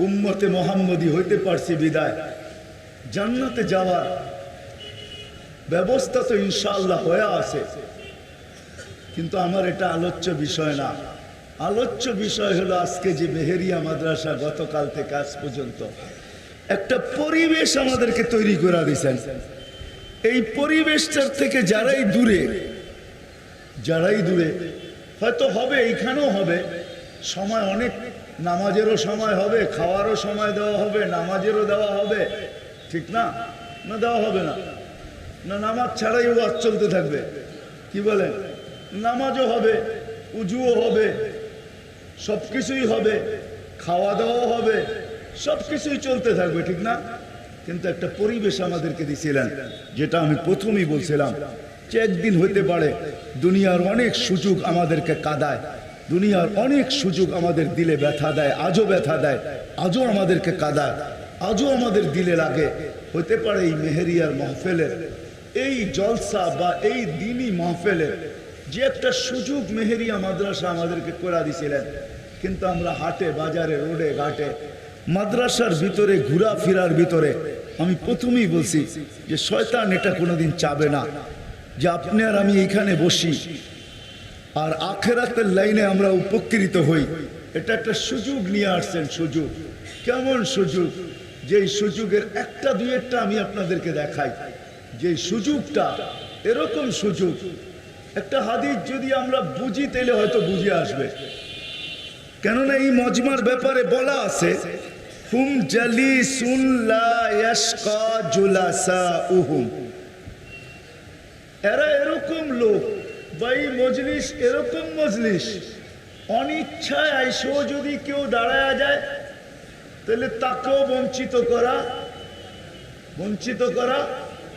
উম্মতে মুহাম্মদী হইতে পারছি বিদায় জান্নাতে যাওয়ার ব্যবস্থা তো ইনশাআল্লাহ হয়ে আছে, কিন্তু আমার এটা আলোচ্য বিষয় না। আলোচ্য বিষয় হলো আজকে যে মেহেরিয়া মাদ্রাসা গতকাল থেকে আজ পর্যন্ত একটা পরিবেশ আমাদেরকে তৈরি করে দিয়েছেন। এই পরিবেশটার থেকে যারাই দূরে হয়তো হবে, এইখানেও হবে সময়, অনেক নামাজেরও সময় হবে, খাওয়ারও সময় দেওয়া হবে, নামাজেরও দেওয়া হবে, ঠিক না? না দেওয়া হবে না? না নামাজ ছাড়াই ওয়াজ চলতে থাকবে? কি বলেন? নামাজও হবে, উজুও হবে, সব কিছুই হবে, খাওয়া দাওয়াও হবে, সব কিছুই চলতে থাকবে, ঠিক না? কিন্তু একটা পরিবেশ আমাদেরকে দিয়েছিলেন, যেটা আমি প্রথমেই বলছিলাম যে একদিন হইতে পারে দুনিয়ার অনেক সুযোগ আমাদেরকে কাঁদায়, দুনিয়ার অনেক সুযোগ আমাদের দিলে ব্যথা দেয়, আজও ব্যথা দেয়, আজও আমাদেরকে কাঁদায়, আজও আমাদের দিলে লাগে। হইতে পারে এই মেহেরিয়ার মাহফিলের, এই জলসা বা এই দিনই মাহফিলের যে একটা সুযোগ মেহেরিয়া মাদ্রাসা আমাদেরকে করে দিয়েছিলেন, কিন্তু আমরা হাটে বাজারে রোডে ঘাটে মাদ্রাসার ভিতরে ঘোরাফেরার ভিতরে আমি প্রথমেই বলছি যে শয়তান এটা কোনোদিন চাবে না যে আপনি আর আমি এখানে বসি আর আখেরাতের লাইনে আমরা উপকৃত হই। এটা একটা সুযোগ নিয়ে আসছেন। সুযোগ কেমন সুযোগ? যেই সুযোগের একটা দুইটা আমি আপনাদেরকে দেখাই, যে সুযোগটা এরকম সুযোগ, একটা হাদিস যদি আমরা বুঝি তাহলে হয়তো বুঝে আসবে। কেননা এই মজমার ব্যাপারে বলা আছে হুম জালিসুন লা ইয়াশকা জুলাসাউহুম, এরা এরকম লোক বা এই মজলিস এরকম মজলিস, অনিচ্ছায় আইসো যদি কেউ দাঁড়ায় যায় তাহলে তাকেও বঞ্চিত করা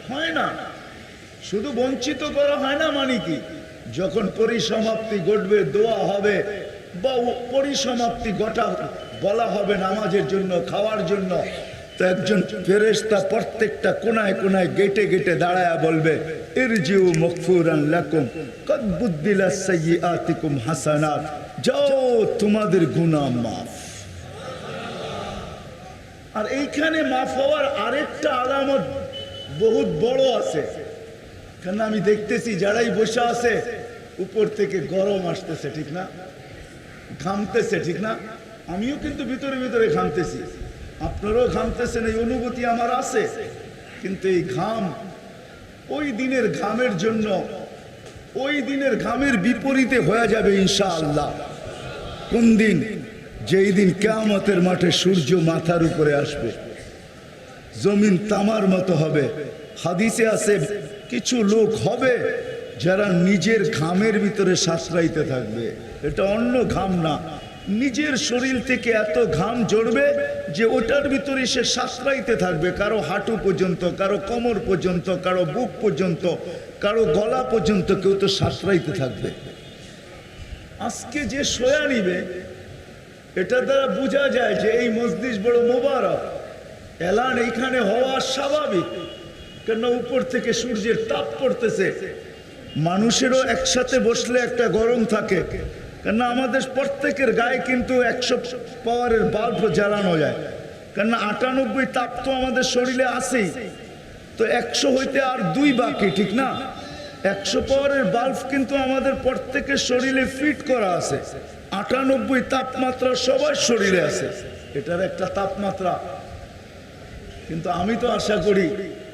হয় না। শুধু বঞ্চিত করা হয় না মানে কি, যখন পরিসমাপ্তি ঘটবে, দোয়া হবে বা পরিসমাপ্তি বলা হবে নামাজের জন্য, খাওয়ার জন্য, তো একজন ফেরেশতা প্রত্যেকটা কোনায় কোনায় গেটে গেটে দাঁড়ায়া বলবে ইরজিউ মাগফুরান লাকুম কদ বুদ্দিলাস সাইয়্যাতিকুম হাসানাত, যাও তোমাদের গুনাহ মাফ। আর এইখানে মাফ হওয়ার আরেকটা আলামত বহুত বড় আছে, কেন আমি দেখতেছি যারাই বসে আছে উপর থেকে গরম আসতেছে, ঠিক না? ঘামতেছে, ঠিক না? আমিও কিন্তু ভিতরে ভিতরে ঘামতেছি, আপনারাও ঘামতেছেন, এই অনুভূতি আমার আছে। কিন্তু এই ঘাম ওই দিনের ঘামের জন্য, ওই দিনের ঘামের বিপরীতে হয়ে যাবে ইনশাআল্লাহ। কোন দিন? যেই দিন কিয়ামতের মাঠে সূর্য মাথার উপরে আসবে, জমিন তামার মতো হবে। হাদিসে আছে কিছু লোক হবে যারা নিজের ঘামের ভিতরে সাঁতরাইতে থাকবে। এটা অন্য ঘাম না, নিজের শরীর থেকে এত ঘাম ঝরবে যে ওটার ভিতরে সে সাঁতরাইতে থাকবে, কারো হাঁটু পর্যন্ত, কারো কোমর পর্যন্ত, কারো বুক পর্যন্ত, কারো গলা পর্যন্ত, কেউ তো সাঁতরাইতে থাকবে। আজকে যে শোয়া নিবে এটা দ্বারা বোঝা যায় যে এই মজলিস বড় মোবারক। এলান এইখানে হওয়া স্বাভাবিক, কেন উপর থেকে সূর্যের তাপ পড়তেছে। মানুষেরও একসাথে বসলে একটা গরম থাকে, কেন আমাদের প্রত্যেকের গায়ে কিন্তু 100 পাওয়ারের বাল্ব জ্বালানো যায়, কেন 98 তাপ তো আমাদের শরীরে আসেই। তো 100 হইতে আর 2 বাকি, ঠিক না? 100 পাওয়ারের বাল্ব কিন্তু আমাদের প্রত্যেকের শরীরে ফিট করা আছে। 98 তাপমাত্রা সবার শরীরে আছে, এটার একটা তাপমাত্রা। কিন্তু আমি তো আশা করি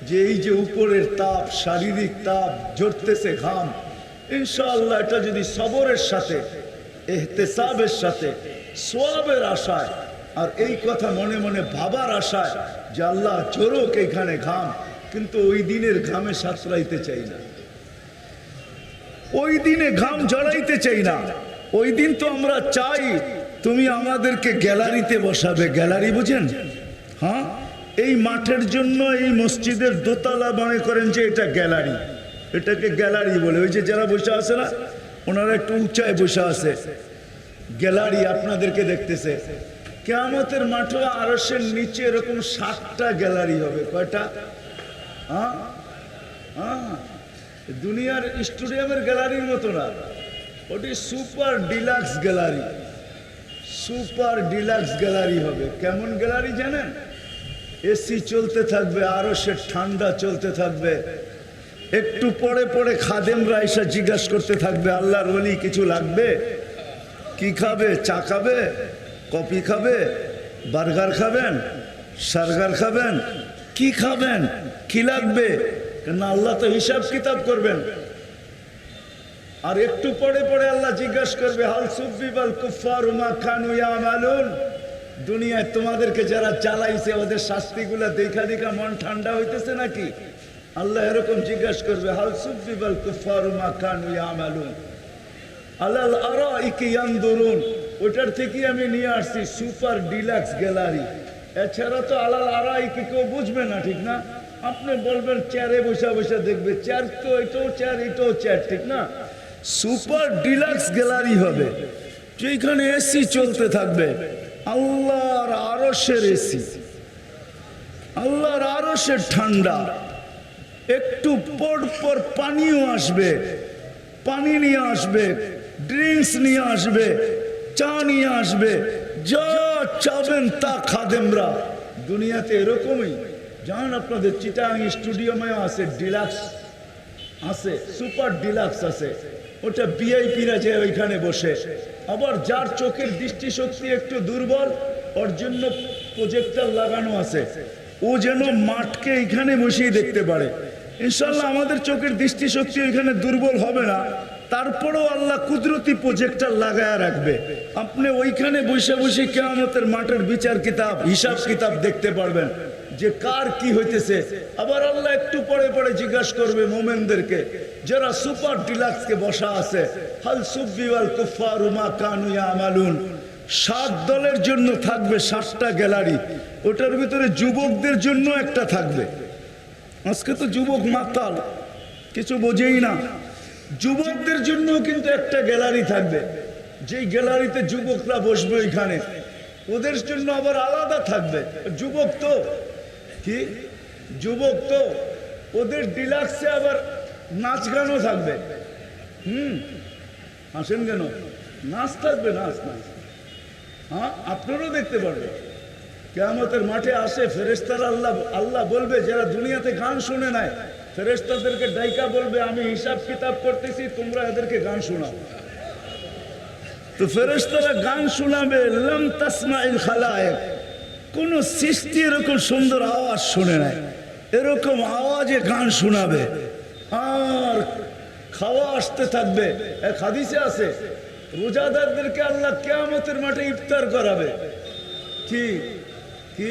যে এই যে উপরের তাপ, শারীরিক তাপ, ঝরতেছে ঘাম, ইনশাআল্লাহ এটা যদি সবরের সাথে, ইহতিসাবের সাথে, সওয়াবের আশায়, আর এই কথা মনে মনে ভাবার আশায় যে আল্লাহ ঝরুক এখানে ঘাম, কিন্তু ওই দিনের ঘামে সাঁতরাইতে চাই না, ওই দিনে ঘাম জড়াইতে চাই না। ওই দিন তো আমরা চাই তুমি আমাদেরকে গ্যালারিতে বসাবে। গ্যালারি বুঝেন? হ্যাঁ, এই মাঠের জন্য এই মসজিদের দোতলা মনে করেন যে এটা গ্যালারি, এটাকে গ্যালারি বলে। ওই যে যারা বসে আছে না, ওনারা একটু উঁচায় বসে আছে, গ্যালারি আপনাদেরকে দেখতেছে। কিয়ামতের মাঠে আরশের নিচে এরকম 7টা গ্যালারি হবে। কয়টা? হ্যাঁ হ্যাঁ, দুনিয়ার স্টেডিয়ামের গ্যালারির মতো না, ওটি super deluxe gallery. Super deluxe gallery হবে। কেমন গ্যালারি জানেন? এসি চলতে থাকবে, আরশের ঠান্ডা চলতে থাকবে। একটু পরে পরে খাদেমরা এসে জিজ্ঞাসা করতে থাকবে, আল্লাহর ওলি কিছু লাগবে? কি খাবে? চা খাবে? কফি খাবে? বার্গার খাবেন? সার্গার খাবেন? কি খাবেন? কি লাগবে? কেন আল্লাহ তো হিসাব কিতাব করবেন। আর একটু পরে পরে আল্লাহ জিজ্ঞাসা করবে, হাল সুব্বিবাল কুফফারু মা কানু ইয়ামালুন। দুনিয়ায় তোমাদেরকে যারা জ্বালাইছে ওদের শাস্তিগুলা দেখা দেখা মন ঠান্ডা হইতেছে নাকি? আল্লাহ এরকম জিজ্ঞাসা করবে, হাল সুব্বিবাল কুফফারু মা কানু ইয়ামালুন আলাল আরাইকি ইয়ানদুরুন। ওটার থেকে আমি নিয়ে আসছি সুপার ডিলাক্স গ্যালারি। এছাড়া তো আলাল আরাইকি কেউ বুঝবে না, ঠিক না? আপনি বলবেন চেয়ারে বসে বসে দেখবে, চেয়ার তো এটাও চেয়ার, এটাও চেয়ার, ঠিক না? সুপার ডিলাক্স গ্যালারি হবে, যেখানে এসি চলতে থাকবে, আল্লাহর আরশের এসি, আল্লাহর আরশের ঠান্ডা। একটু পর পর পানিও আসবে, পানি নিয়ে আসবে, ড্রিঙ্কস নিয়ে আসবে, চা নিয়ে আসবে, যা চাবেন তা খাদেমরা। দুনিয়াতে এরকমই। জানেন আপনাদের চিটাং স্টুডিয়ামে আছে ডিলাক্স, আছে সুপার ডিলাক্স আছে। ওটা ভিআইপিরা যে ওইখানে বসে। আবার যার চোখের দৃষ্টিশক্তি একটু দুর্বল, ওর জন্য প্রজেক্টর লাগানো আছে, ও যেন মাঠকে এখানে বসিয়ে দেখতে পারে। ইনশাল্লাহ আমাদের চোখের দৃষ্টিশক্তি ওইখানে দুর্বল হবে না, তারপরেও আল্লাহ কুদরতি প্রজেক্টর লাগায় রাখবে। আপনি ওইখানে বসে বসে কিয়ামতের মাঠের বিচার কিতাব, হিসাব কিতাব দেখতে পারবেন যে কার কি হইতেছে। আবার আল্লাহ একটু পরে পরে জিজ্ঞাসা করবে মোমেনদেরকে যারা সুপার ডিলাক্সকে বসা আছে, হাল সুব্বিওয়াল কুফফারু মা কানু ইয়ামালুন। 7 দলের জন্য থাকবে 7টা গ্যালারি। ওটার ভিতরে যুবকদের জন্য একটা থাকবে। আজকে তো যুবক মাতাল, কিছু বোঝেই না। যুবকদের জন্য কিন্তু একটা গ্যালারি থাকবে, যেই গ্যালারিতে যুবকরা বসবে ওইখানে, ওদের জন্য আবার আলাদা থাকবে। যুবক তো কি, যুবক তো ওদের ডিলাক্সে আবার নাচ গানও থাকবে। হাসেন কেন? নাচ থাকবে, নাচ নাচ। হ্যাঁ, আপনারাও দেখতে পারবেন। কিয়ামতের মাঠে আসে ফেরেশতারা, আল্লাহ বলবে যারা দুনিয়াতে গান শুনে নাই, ফেরেশতাদেরকে ডাইকা বলবে আমি হিসাব কিতাব করতেছি, তোমরা এদেরকে গান শোনাও। তো ফেরেশতারা গান শোনাবে, লাম তাসমাইল খালায়েক, কোন সৃষ্টি এরকম সুন্দর আওয়াজ শুনে নাই, এরকম আওয়াজে গান শোনাবে। আর খাওয়া আসতে থাকবে। এক হাদিসে আছে রোজাদারদেরকে আল্লাহ কিয়ামতের মাঠে ইফতার করাবে। কি কি?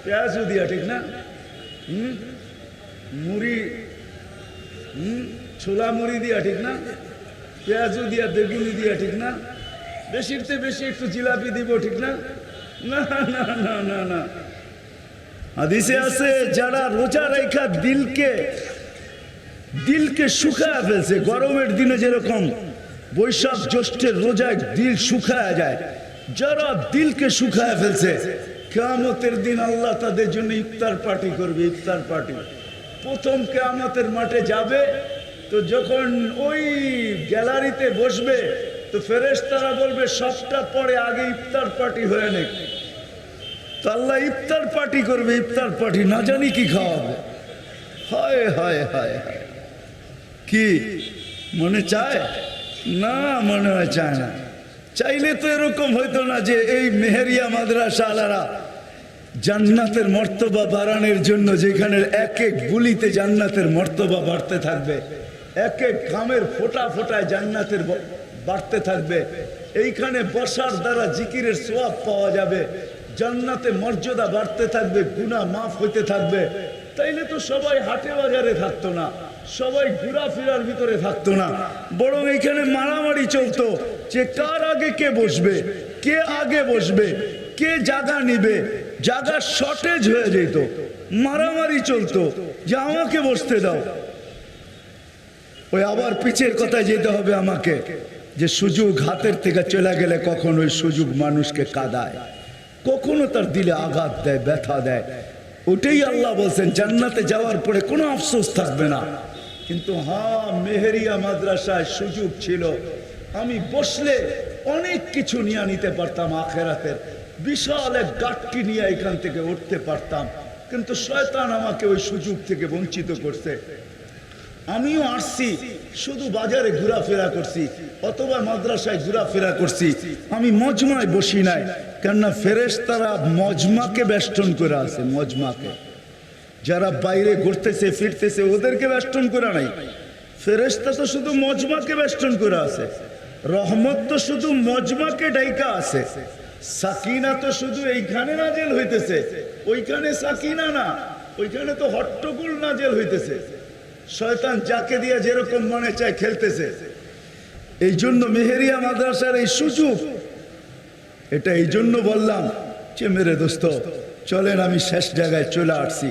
পেঁয়াজ দিয়া, ঠিক না? মুড়ি, ছোলা মুড়ি দিয়া, ঠিক না? পেঁয়াজু দিয়া, বেগুনি দিয়া, ঠিক না? বেশিরতে বেশি একটু জিলাপি দিব, ঠিক না? না না না না না। হাদিসে আছে যারা রোজা রেখা দিলকে শুকায় ফেলছে, গরমের দিনে যেরকম বৈশাখ জ্যৈষ্ঠের রোজায় দিল শুকায় যায়। যারা দিলকে শুকায় ফেলছে, কিয়ামতের দিন আল্লাহ তাদের জন্য ইফতার পার্টি করবে। ইফতার পার্টি প্রথম কিয়ামতের মাঠে যাবে, তো যখন ওই গ্যালারিতে বসবে তো ফেরেশতারা বলবে সবটা পরে আগে ইফতার পার্টি হয়ে নেই। তো আল্লাহ ইফতার পার্টি করবে। ইফতার পার্টি না জানি কি খাওয়াবে। হায় হায় হায় হায়, কি মনে চায়? না, মনে হয় চায় না। চাইলে তো এরকম হইতো না যে এই মেহেরিয়া মাদ্রাসা আলারা জান্নাতের মর্তবা বাড়ানোর জন্য, যেখানে এক এক গুলিতে জান্নাতের মর্তবা বাড়তে থাকবে, এক এক ঘামের ফোঁটা ফোঁটায় জান্নাতের বাড়তে থাকবে, এইখানে বসার দ্বারা জিকিরের সওয়াব পাওয়া যাবে, জান্নাতে মর্যাদা বাড়তে থাকবে, গুনাহ মাফ হইতে থাকবে। তাইলে তো সবাই হাটে বাজারে থাকতো না, সবাই ঘোরাফেরার ভিতরে থাকতো না, বরং এইখানে মারামারি চলতো যে কার আগে কে বসবে, কে আগে বসবে, কে জায়গা নিবে। জায়গা শর্টেজ হয়ে যেত, মারামারি চলতো যে আমাকে বসতে দাও। ওই আবার পিছের কথায় যেতে হবে আমাকে, যে সুযোগ হাতের থেকে চলে গেলে কখন ওই সুযোগ মানুষকে কাঁদায়, কখনো তার দিলে আঘাত দেয়, ব্যথা দেয়। ওটাই আল্লাহ বলছেন জান্নাতে যাওয়ার পরে কোনো আফসোস থাকবে না। কিন্তু হ্যাঁ, মেহেরিয়া মাদ্রাসায় সুযোগ ছিল, আমি বসলে অনেক কিছু নিয়ে নিতে পারতাম, আখেরাতের বিশাল এক গাঠটি নিয়ে এখান থেকে উঠতে পারতাম, কিন্তু শয়তান আমাকে ওই সুযোগ থেকে বঞ্চিত করছে। আমিও আসছি, শুধু বাজারে ঘোরাফেরা করছি অথবা মাদ্রাসায় ঘোরাফেরা করছি, আমি মজমায় বসি নাই। কেননা ফেরেশতারা মজমাকে বেষ্টন করে আছে। মজমাকে, যারা বাইরে ঘুরতেছে ফিরতেছে ওদেরকে বেষ্টন করে নাই, ফেরেশতা তো শুধু মজমাকে বেষ্টন করে আছে। রহমত তো শুধু মজমাকে ডাইকা আছে। সাকিনা তো শুধু এইখানে নাজেল হইতেছে, ওইখানে সাকিনা না, ওইখানে তো হট্টগোল নাজেল হইতেছে। শয়তান যাকে দিয়ে যেরকম মনে চায় খেলতেছে। এই জন্য মেহেরিয়া মাদ্রাসার এই সুযোগ, এটা এই জন্য বললাম যে মেরে দোস্ত চলেন, আমি শেষ জায়গায় চলে আসছি,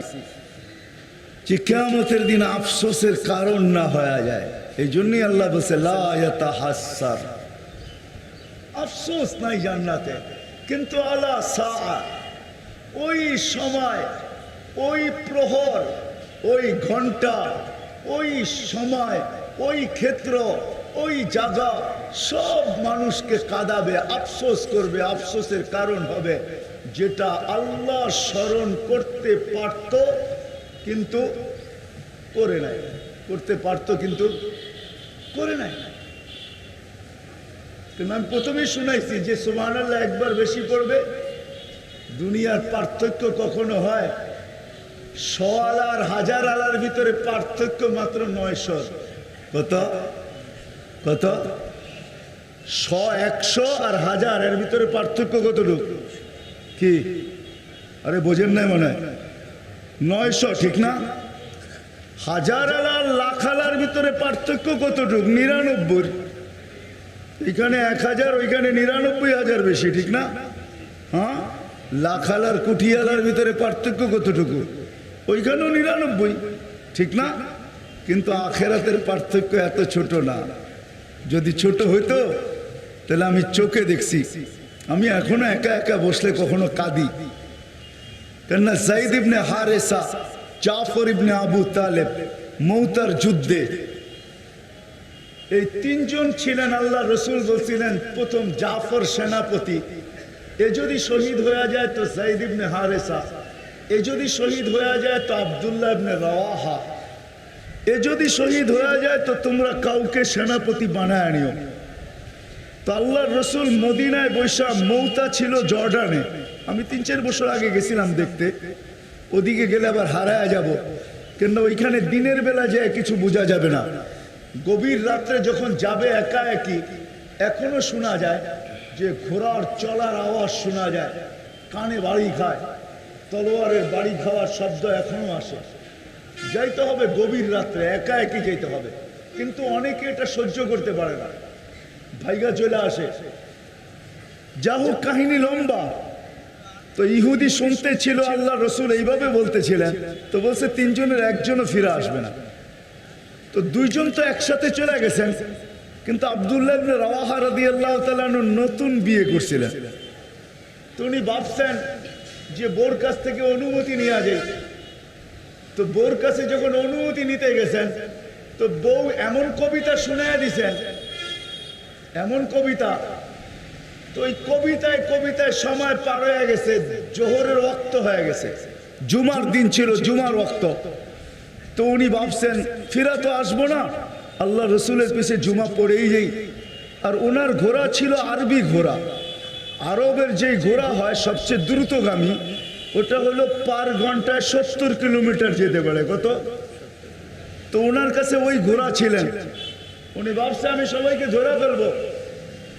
যে কিয়ামতের দিন আফসোসের কারণ না হয়ে যায়। এই জন্যই আল্লাহ বলছে লা ইয়াতাহাসসার, আফসোস নাই জান্নাতে। কিন্তু আলা সাআ, ওই সময়, ওই প্রহর, ওই ঘন্টা, ওই সময়, ওই ক্ষেত্র, ওই জায়গা সব মানুষকে কাঁদাবে, আফসোস করবে। আফসোসের কারণ হবে যেটা আল্লাহ স্মরণ করতে পারত কিন্তু করে নাই, করতে পারত কিন্তু করে নাই। কিন্তু আমি প্রথমেই শুনাইছি যে সুবহানাল্লাহ একবার বেশি পড়বে। দুনিয়ার পার্থক্য কখনো হয়? 100 আলা আর 1000 আলার ভিতরে পার্থক্য মাত্র 900। কত কত? 100, 100 আর 1000 এর ভিতরে পার্থক্য কতটুকু? কি আরে বোঝেন নাই মনে হয়? 900, ঠিক না? 1000 আলা আর লাখ আলার ভিতরে পার্থক্য কতটুকু? 99। এখানে 1000, ওইখানে 99,000 বেশি, ঠিক না? হ্যাঁ, লাখ আলার কোটি আলার ভিতরে পার্থক্য কতটুকু? ওইখানেও 99, ঠিক না? কিন্তু আখেরাতের পার্থক্য এত ছোট না। যদি ছোট হইতো তাহলে আমি চোখে দেখছি। আমি এখনো একা একা বসলে কখনো কাঁদি। কেননা যায়েদ ইবনে হারেসা, জাফর ইবনে আবু তালেব মৌতার যুদ্ধে, এই তিনজন ছিলেন। আল্লাহ রসুল বলছিলেন প্রথম জাফর সেনাপতি, এ যদি শহীদ হয়ে যায় তো যায়েদ ইবনে হারেসা, এ যদি শহীদ হয়ে যায় তো আব্দুল্লাহ ইবনে রাওয়াহা, এ যদি শহীদ হয়ে যায় তো তোমরা কাউকে সেনাপতি বানায় আনিও। তো আল্লাহ রসুল মদিনায় বৈশা, মৌতা ছিল জর্ডানে। আমি 3-4 বছর আগে গেছিলাম দেখতে, ওদিকে গেলে আবার হারায় যাব, কেন ওইখানে দিনের বেলা যায় কিছু বোঝা যাবে না। গভীর রাত্রে যখন যাবে একা একই, এখনো শোনা যায় যে ঘোড়ার চলার আওয়াজ শোনা যায়, কানে বাড়ি খায়, তলোয়ারের বাড়ি খাওয়ার শব্দ এখনো আসে। যাইতে হবে গভীর রাত্রে, একা একই যেতে হবে। কিন্তু অনেকে এটা সহ্য করতে পারে না, ভাইগা চলে আসে। যা হোক, কাহিনী লম্বা। তো ইহুদি শুনতে ছিল আল্লাহ রসুল এইভাবে বলতেছিলেন, তো বলছে 3 জনের 1 জনও ফিরে আসবে না। তো 2 জন তো একসাথে চলে গেছেন, কিন্তু আব্দুল্লাহ ইবনে রাওয়াহা রাদিয়াল্লাহু তাআলা আনহু নতুন বিয়ে করছিলেন। তো উনি ভাবছেন যে বোর কাছ থেকে অনুমতি নেওয়া যায়। তো বোর কাছে যখন অনুমতি নিতে গেছেন, তো বউ এমন কবিতা শুনাইয়া দিছেন, এমন কবিতা, তো ওই কবিতায় কবিতায় সময় পার হয়ে গেছে, জোহরের ওয়াক্ত হয়ে গেছে, জুমার দিন ছিল, জুমার ওয়াক্ত। তো উনি ভাবছেন ফিরা তো আসবো না, আল্লাহ রসুলের পিছে জুমা পড়েই যাই। আর ওনার ঘোড়া ছিল আরবি ঘোড়া। আরবের যে ঘোড়া হয় সবচেয়ে দ্রুতগামী, ওটা হলো পার ঘন্টায় 70 কিলোমিটার যেতে পারে। কত? তো ওনার কাছে ওই ঘোড়া ছিলেন। উনি ভাবছে আমি সবাইকে ধরে ফেলবো।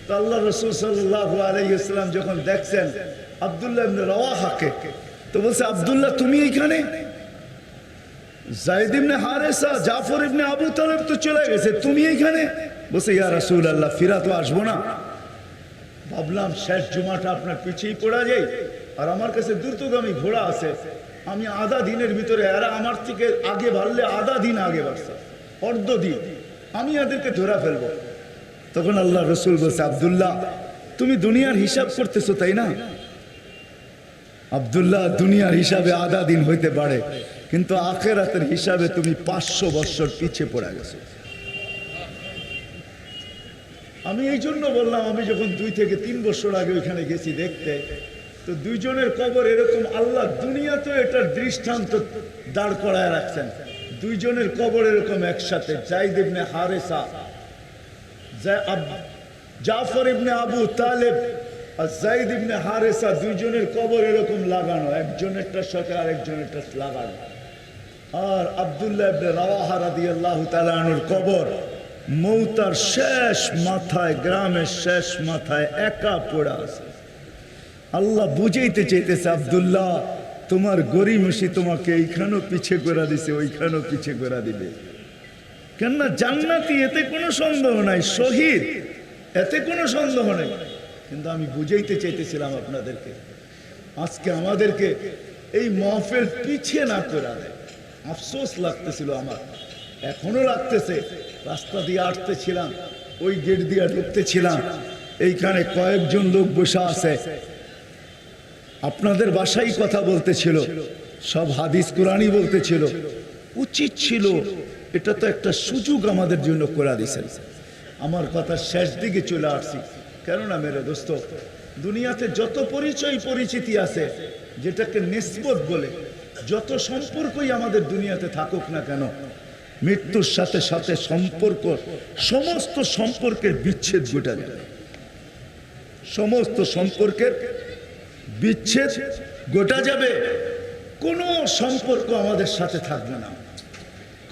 তো আল্লাহ রসুল সাল্লাল্লাহু আলাইহি ওয়াসাল্লাম যখন দেখছেন আব্দুল্লাহ ইবনে রাওয়াহাকে, তো বলছে আব্দুল্লাহ তুমি এইখানে? যায়েদ ইবনে হারেসা, জাফর ইবনে আবু তালেব তো চলে গেছে, তুমি এইখানে? বলছে ইয়া রাসূলুল্লাহ ফিরা তো আসবো না। ভাবলাম শেষ জুমাটা আপনার পিছিয়ে পড়া যায়, আর আমার কাছে দ্রুতগামী ঘোড়া আছে, আমি আধা দিনের ভিতরে, এরা আমার থেকে আগে বাড়লে আধা দিন আগে বাড়ছে, অর্ধ দিন, আমি এদেরকে ধরা ফেলবো। তখন আল্লাহ রসুল বলছে আব্দুল্লাহ তুমি দুনিয়ার হিসাব করতেছো তাই না? আব্দুল্লাহ দুনিয়ার হিসাবে আধা দিন হইতে পারে, কিন্তু আখিরাতের হিসাবে তুমি 500 বছর পিছিয়ে পড়ে গেছো। আমি এই জন্য বললাম, আমি যখন 2 থেকে 3 বছর আগে ওইখানে গেছি দেখতে, তো দুইজনের কবর এরকম, আল্লাহ দুনিয়াতে এটার দৃষ্টান্ত দাঁড় করায় রাখছেন। দুইজনের কবর এরকম একসাথে, যায়েদ ইবনে হারেসা, জাফর ইবনে আবু তালেব আর যায়েদ ইবনে হারেসা, দুইজনের কবর এরকম লাগানো, একজনেরটার সাথে আরেকজনেরটা লাগানো। আর আব্দুল্লাহ ইবনে রাওয়াহা রাদিয়াল্লাহু তাআলা আনহুর কবর মৌতার শেষ মাথায়, গ্রামের শেষ মাথায় একা পড়া আছে। আল্লাহ বুঝাইতে চাইতেছে আব্দুল্লাহ তোমার গরিমসি তোমাকে এইখানেও পিছে করে দিছে, ওইখানেও পিছে করে দিবে। কেননা জান্নাতি, এতে কোনো সন্দেহ নাই, শহীদ, এতে কোনো সন্দেহ নাই। কিন্তু আমি বুঝাইতে চাইতেছিলাম আপনাদেরকে, আজকে আমাদেরকে এই মাহফিল পিছিয়ে না করে দেয়। আফসোস লাগতেছিল আমার, এখনো লাগতেছে। রাস্তা দিয়ে আসতেছিলাম, ওই গেট দিয়ে ঢুকতেছিলাম, এইখানে কয়েকজন লোক বসে আছে, আপনাদের বাসায় কথা বলতেছিল, সব হাদিস কোরআনই বলতেছিল। উচিত ছিল, এটা তো একটা সুযোগ আমাদের জন্য করে দিয়েছেন। আমার কথা শেষ দিকে চলে আসছি, কেননা মেরে দোস্ত, দুনিয়াতে যত পরিচয় পরিচিতি আছে, যেটাকে নিসবত বলে, যত সম্পর্কই আমাদের দুনিয়াতে থাকুক না কেন, মৃত্যুর সাথে সাথে সম্পর্ক, সমস্ত সম্পর্কের বিচ্ছেদ ঘটে যাবে। সমস্ত সম্পর্কের বিচ্ছেদ ঘটে যাবে। কোনো সম্পর্ক আমাদের সাথে থাকবে না,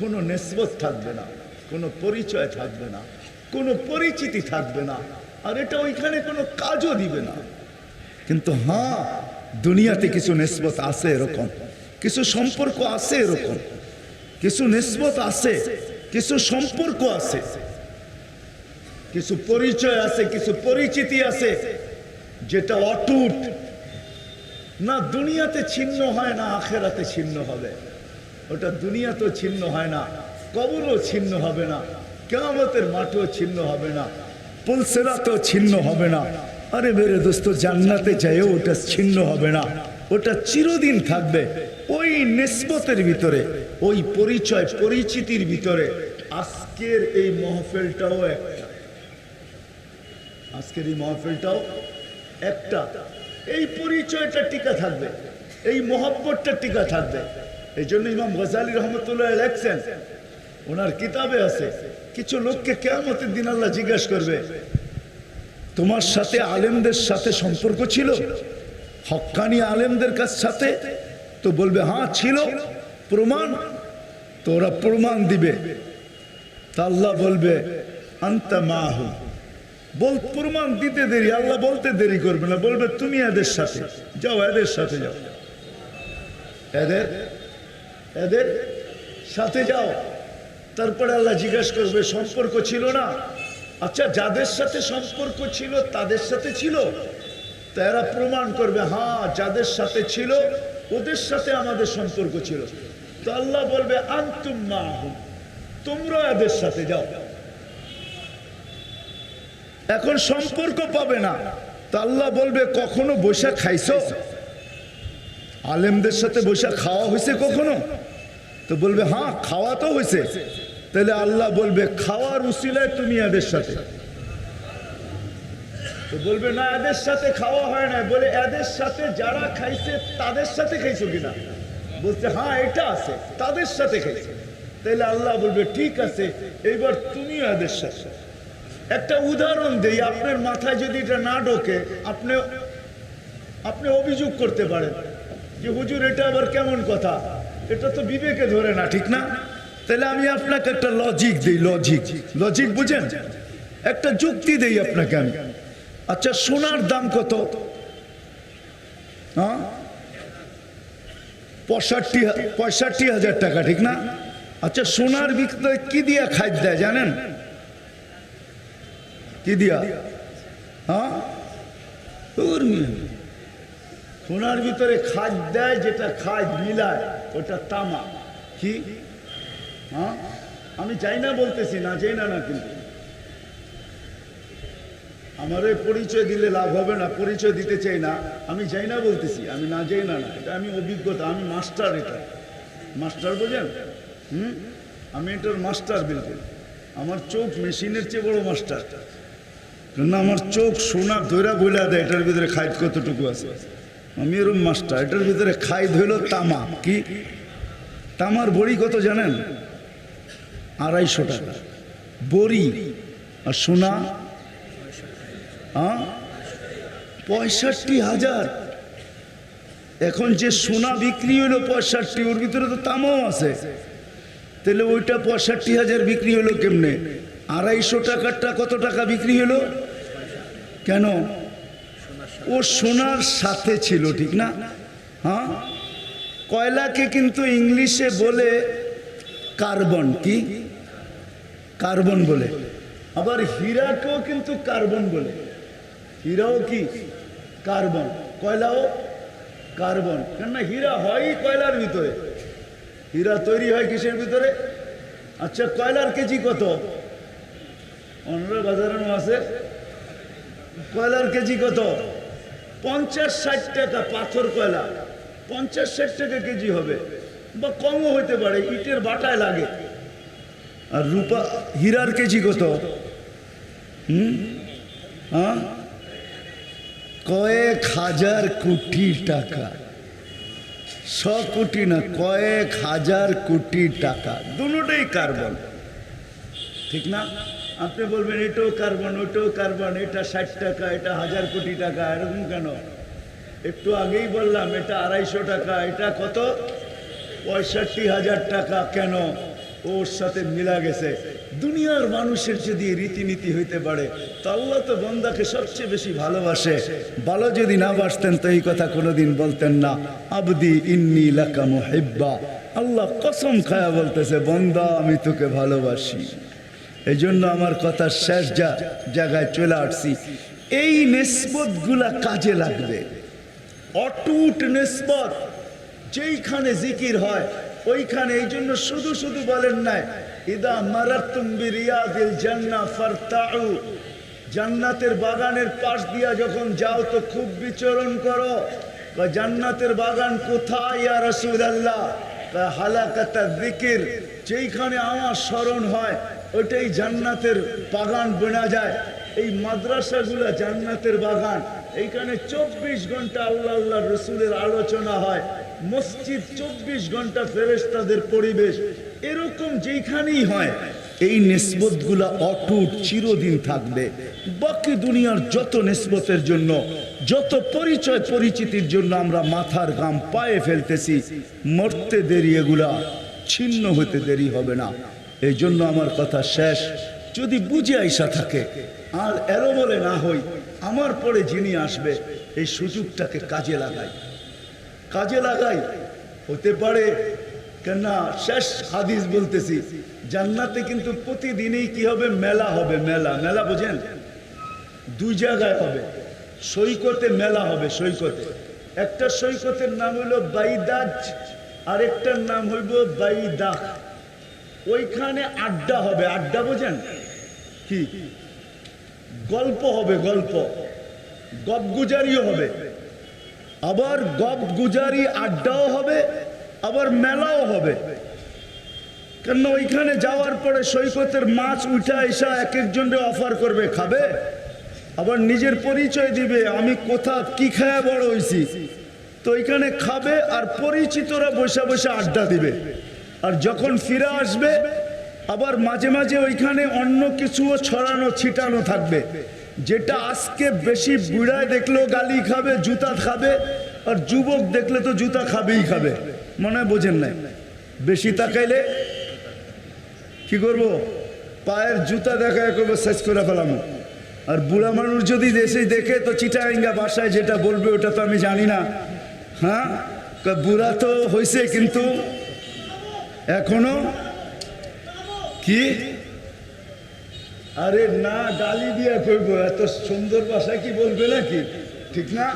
কোনো নিসবত থাকবে না, কোনো পরিচয় থাকবে না, কোনো পরিচিতি থাকবে না, আর এটা ওইখানে কোনো কাজও দিবে না। কিন্তু হ্যাঁ, দুনিয়াতে কিছু নিসবত আছে এরকম, কিছু সম্পর্ক আছে এরকম, কিছু নিসবত আছে, কিছু সম্পর্ক আছে, কিছু পরিচয় আছে, কিছু পরিচিতি আছে, যেটা অটুট না, দুনিয়াতে ছিন্ন হয় না, আখেরাতে ছিন্ন হবে। ওটা দুনিয়াতেও ছিন্ন হয় না, কবরও ছিন্ন হবে না, কিয়ামতের মাঠেও ছিন্ন হবে না, পুলসিরাতেও ছিন্ন হবে না। আরে মেরে দোস্ত, জান্নাতে যাইও ওটা ছিন্ন হবে না, ওটা চিরদিন থাকবে। ওই নিসবতের ভিতরে, ওই পরিচয় পরিচিতির ভিতরে আজকের এই মাহফিলটাও একটা, আজকের এই মাহফিলটাও একটা। এই পরিচয়টা টিকা থাকবে, এই মহব্বতটা টিকা থাকবে। এই জন্য ইমাম গজালি রহমতুল্লাহ লেখছেন, ওনার কিতাবে আছে, কিছু লোককে কিয়ামতের দিন আল্লাহ জিজ্ঞাসা করবে, তোমার সাথে আলেমদের সাথে সম্পর্ক ছিল, হক্কানি আলেমদের কাছ সাথে? তো বলবে হ্যাঁ ছিল। প্রমাণ? তো ওরা প্রমাণ দিবে। তা আল্লাহ বলবে আনতা মাহু, প্রমাণ দিতে দেরি, আল্লাহ বলতে দেরি করবে না, বলবে তুমি এদের সাথে যাও, এদের সাথে যাও, এদের এদের সাথে যাও। তারপরে আল্লাহ জিজ্ঞাসা করবে সম্পর্ক ছিল না? আচ্ছা, যাদের সাথে সম্পর্ক ছিল তাদের সাথে ছিল? তারা প্রমাণ করবে হ্যাঁ, যাদের সাথে ছিল ওদের সাথে আমাদের সম্পর্ক ছিল। তো আল্লাহ বলবে আনতুম মাহুম, তোমরা এদের সাথে যাও। এখন সম্পর্ক পাবে না। তো আল্লাহ বলবে কখনো বৈশাখ খাইছো? আলেমদের সাথে বৈশাখ খাওয়া হয়েছে কখনো? তো বলবে হ্যাঁ খাওয়া তো হয়েছে। তাহলে আল্লাহ বলবে খাওয়ার উসিলায় তুমি এদের সাথে। তো বলবে না এদের সাথে খাওয়া হয় না, বলে এদের সাথে যারা খাইছে তাদের সাথে খাইছো কিনা? বলছে হ্যাঁ এটা আছে, তাদের সাথে খাইছে। তাহলে আল্লাহ বলবে ঠিক আছে, এইবার তুমিও এদের সাথে। একটা উদাহরণ দেই, আপনার মাথায় যদি এটা না ঢোকে আপনি অভিযোগ করতে পারেন যে হুজুর এটা আবার কেমন কথা, এটা তো বিবেকে ধরে না, ঠিক না? তাহলে আমি আপনাকে একটা লজিক দিই। লজিক বুঝেন? একটা যুক্তি দেই আপনাকে আমি। আচ্ছা সোনার দাম কত? হ্যাঁ 65,000 টাকা, ঠিক না? আচ্ছা সোনার ভিতরে কি দিয়া খাদ্য দেয় জানেন? কি দিয়া? হ্যাঁ সোনার ভিতরে খাদ্য দেয়, যেটা খাদ্য মিলায় ওটা তামা। কি? হ্যাঁ আমি চাই না বলতেছি, না চাই না, কিন্তু আমার পরিচয় দিলে লাভ হবে না, পরিচয় দিতে চাই না। আমি যাই না বলতেছি, আমি না যাই না, এটা আমি অভিজ্ঞতা, আমি মাস্টার। এটা মাস্টার বোঝেন? আমি এটার মাস্টার। বিলকুল আমার চোখ মেশিনের চেয়ে বড় মাস্টার। কেন আমার চোখ সোনা ধৈরা বইলা দেয় এটার ভিতরে খাইদ কতটুকু আছে। আমি এরকম মাস্টার। এটার ভিতরে খাইদ হইল তামা। কি? তামার বড়ি কত জানেন? 250 টাকা বড়ি। আর সোনা 65,000। এখন যে সোনা বিক্রি হইলো 65, ওর ভিতরে তো তামাও আছে। তাহলে ওইটা 65,000 বিক্রি হলো কেমনে? 250 টাকারটা কত টাকা বিক্রি হলো? কেন? ও সোনার সাথে ছিল, ঠিক না? হ্যাঁ কয়লাকে কিন্তু ইংলিশে বলে কার্বন। কি? কার্বন বলে। আবার হীরাকেও কিন্তু কার্বন বলে। হীরাও কি? কার্বন। কয়লাও কার্বন। কেননা হীরা হয় কয়লার ভিতরে। হীরা তৈরি হয় কিসের ভিতরে? আচ্ছা কয়লার কেজি কত? অন্য বাজারের আছে কয়লার কেজি কত? 50-60 টাকা। পাথর কয়লা 50-60 টাকা কেজি হবে, বা কমও হইতে পারে, ইটের বাটায় লাগে। আর রূপা হীরার কেজি কত? হ্যাঁ কয়েক হাজার কোটি টাকা। 100 কোটি না, কয়েক হাজার কোটি টাকা। দুটোই কার্বন, ঠিক না? আপনি বলবেন এটাও কার্বন, ওটাও কার্বন, এটা 60 টাকা, এটা 1000 কোটি টাকা। এরকম কেন? একটু আগেই বললাম এটা 250 টাকা, এটা কত? 65,000 টাকা। কেন? ওর সাথে মিলা গেছে। দুনিয়ার মানুষের যদি রীতিনীতি হইতে পারে, তো আল্লাহ তো বান্দাকে সবচেয়ে বেশি ভালোবাসে। ভালো যদি না বাসতেন তো এই কথা কোনোদিন বলতেন না। আবদি ইন্নী লাকা মুহিব্বা। আল্লাহ কসম খায়া বলতেছে, বান্দা আমি তোকে ভালোবাসি। এই জন্য আমার কথা শেষ জায়গায় চলে আসছি। এই নিসবত গুলা কাজে লাগবে। অটুট নিসবত, যেইখানে জিকির হয় ওইখানে। এই জন্য শুধু শুধু বলেন নাই ইদা মারাতুম বিরিয়াদিল জান্নাহ ফারতাউ, জান্নাতের বাগানের পাশ দিয়া যখন যাও তো খুব বিচরণ করো। জান্নাতের বাগান কোথায় ইয়া রাসূলুল্লাহ? হালাকাতা যিকির, যেইখানে আমার স্মরণ হয় ওইটাই জান্নাতের বাগান বোনা যায়। এই মাদ্রাসাগুলো জান্নাতের বাগান। এইখানে 24 ঘন্টা আল্লাহ আল্লাহ রসুলের আলোচনা হয়। মসজিদ 24 ঘন্টা ফেরেশতাদের পরিবেশ। এরকম যেইখানেই হয় এই নিসবতগুলা অটুট চিরদিন থাকবে। বাকি দুনিয়ার যত নিসবতের জন্য, যত পরিচয় পরিচিতির জন্য আমরা মাথার ঘাম পায়ে ফেলতেছি, মরতে দেরি এগুলা ছিন্ন হতে দেরি হবে না। এই জন্য আমার কথা শেষ। যদি বুঝে আইসা থাকে আর এলো বলে না হই, আমার পরে যিনি আসবে এই সুযোগটাকে কাজে লাগাই। হতে পারে কেননা শেষ হাদিস বলতেছি, জান্নাতে কিন্তু প্রতিদিনই কি হবে? মেলা হবে। মেলা বোঝেন? 2 জায়গায় হবে। সৈকতে মেলা হবে। সৈকতে একটা সৈকতের নাম হইল বাইদাজ, আর একটার নাম হইব বাইদাখ। ওইখানে আড্ডা হবে। আড্ডা বোঝেন? কি গল্প হবে, গল্প গপগুজারিও হবে, আবার গপগুজারি আড্ডাও হবে, আবার মেলাও হবে। কেন ওইখানে যাওয়ার পরে সৈকতের মাছ উঠা এসা এক একজনকে অফার করবে, খাবে, আবার নিজের পরিচয় দিবে, আমি কোথা কি খায় বড় হয়েছি। তো ওইখানে খাবে আর পরিচিতরা বসে বসে আড্ডা দিবে। আর যখন ফিরে আসবে আবার মাঝে মাঝে ওইখানে অন্য কিছুও ছড়ানো ছিটানো থাকবে, যেটা আজকে বেশি বুড়ায় দেখলেও গালি খাবে, জুতা খাবে, আর যুবক দেখলে তো জুতা খাবেই খাবে। মনে হয় বোঝেন নাই? বেশি তাকাইলে কি করব, পায়ের জুতা দেখায় করবো সাইজ করে ফেলাম। আর বুড়া মানুষ যদি দেশে দেখে তো চিটাঙ্গা ভাষায় যেটা বলবে ওটা তো আমি জানি না। হ্যাঁ, বুড়া তো হয়েছে কিন্তু এখনো কি, আরে না গালি দিয়া কইব, এত সুন্দর ভাষায় কি বলবে নাকি, ঠিক না?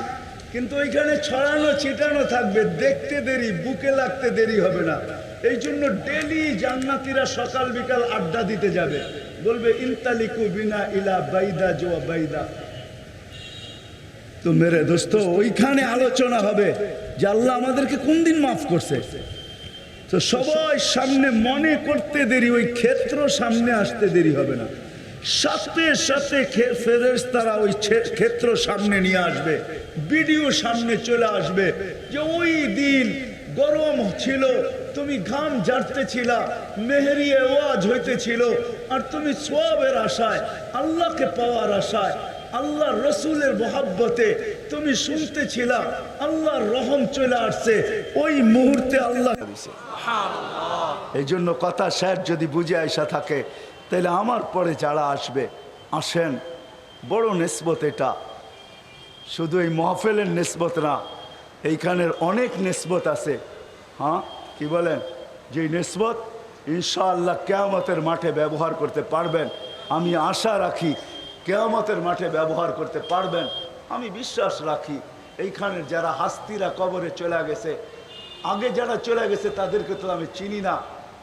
কিন্তু ওইখানে ছড়ানো ছিটানো থাকবে, দেখতে দেরি, বুকে লাগতে দেরি হবে না। এই জন্য ডেলি জান্নাতীরা সকাল বিকাল আড্ডা দিতে যাবে, বলবে ইনতালিকু বিনা ইলা বাইদা জোয়া বাইদা। তো মেরে দোস্ত, ওইখানে আলোচনা হবে যে আল্লাহ আমাদেরকে কোন দিন মাফ করছে। তো সবাই সামনে মনে করতে দেরি, ওই ক্ষেত্র সামনে আসতে দেরি হবে না, সাথে সাথে ফেরেশতারা ওই ক্ষেত্র সামনে নিয়ে আসবে, ভিডিও সামনে চলে আসবে যে ওই দিন গরম ছিল, তুমি ঘাম ঝাড়তেছিলা, মেহেরিয়ে ওয়াজ হইতেছিল, আর তুমি সওয়াবের আশায়, আল্লাহকে পাওয়ার আশায়, আল্লাহ রসুলের মোহাব্বতে তুমি শুনতেছিলা, আল্লাহর রহম চলে আসছে ওই মুহূর্তে আল্লাহ। এই জন্য কথা শেষ যদি বুঝে আইসা থাকে তাহলে আমার পরে যারা আসবে আসেন, বড় নিসবত এটা, শুধু এই মাহফিলের নিসবত না, এইখানের অনেক নিসবত আছে। হ্যাঁ, কি বলেন, যে নিসবত ইনশাআল্লাহ কিয়ামতের মাঠে ব্যবহার করতে পারবেন। আমি আশা রাখি কিয়ামতের মাঠে ব্যবহার করতে পারবেন, আমি বিশ্বাস রাখি। এইখানের যারা হাস্তিরা কবরে চলে গেছে, আগে যারা চলে গেছে তাদেরকে তো আমি চিনি না,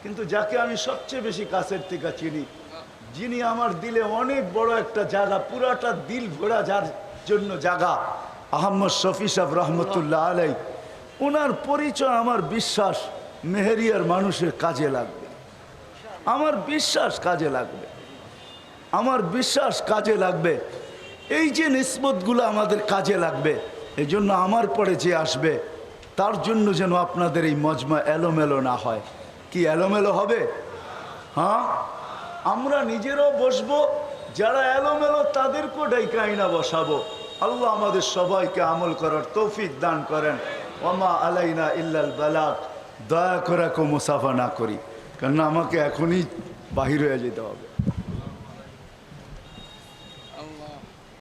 কিন্তু যাকে আমি সবচেয়ে বেশি কাছের থেকে চিনি, যিনি আমার দিলে অনেক বড় একটা জায়গা, পুরাটা দিল ভরা যার জন্য জায়গা, আহমদ শফি সাহেব রহমতুল্লাহ আলাই, ওনার পরিচয় আমার বিশ্বাস মেহেরিয়ার মানুষের কাজে লাগবে, আমার বিশ্বাস কাজে লাগবে, আমার বিশ্বাস কাজে লাগবে। এই যে নিসবতগুলো আমাদের কাজে লাগবে, এই জন্য আমার পরে যে আসবে তার জন্য যেন আপনাদের এই মজমা এলোমেলো না হয়। কি এলোমেলো হবে? হ্যাঁ, আমরা নিজেরাও বসবো, যারা এলোমেলো তাদেরকেও ডাইকাই না বসাবো। আল্লাহ আমাদের সবাইকে আমল করার তৌফিক দান করেন। ওমা আলাইনা ইল্লাল বালাগ। দয়া করে কেউ মুসাফা না করি, কেননা আমাকে এখনই বাহির হয়ে যেতে হবে।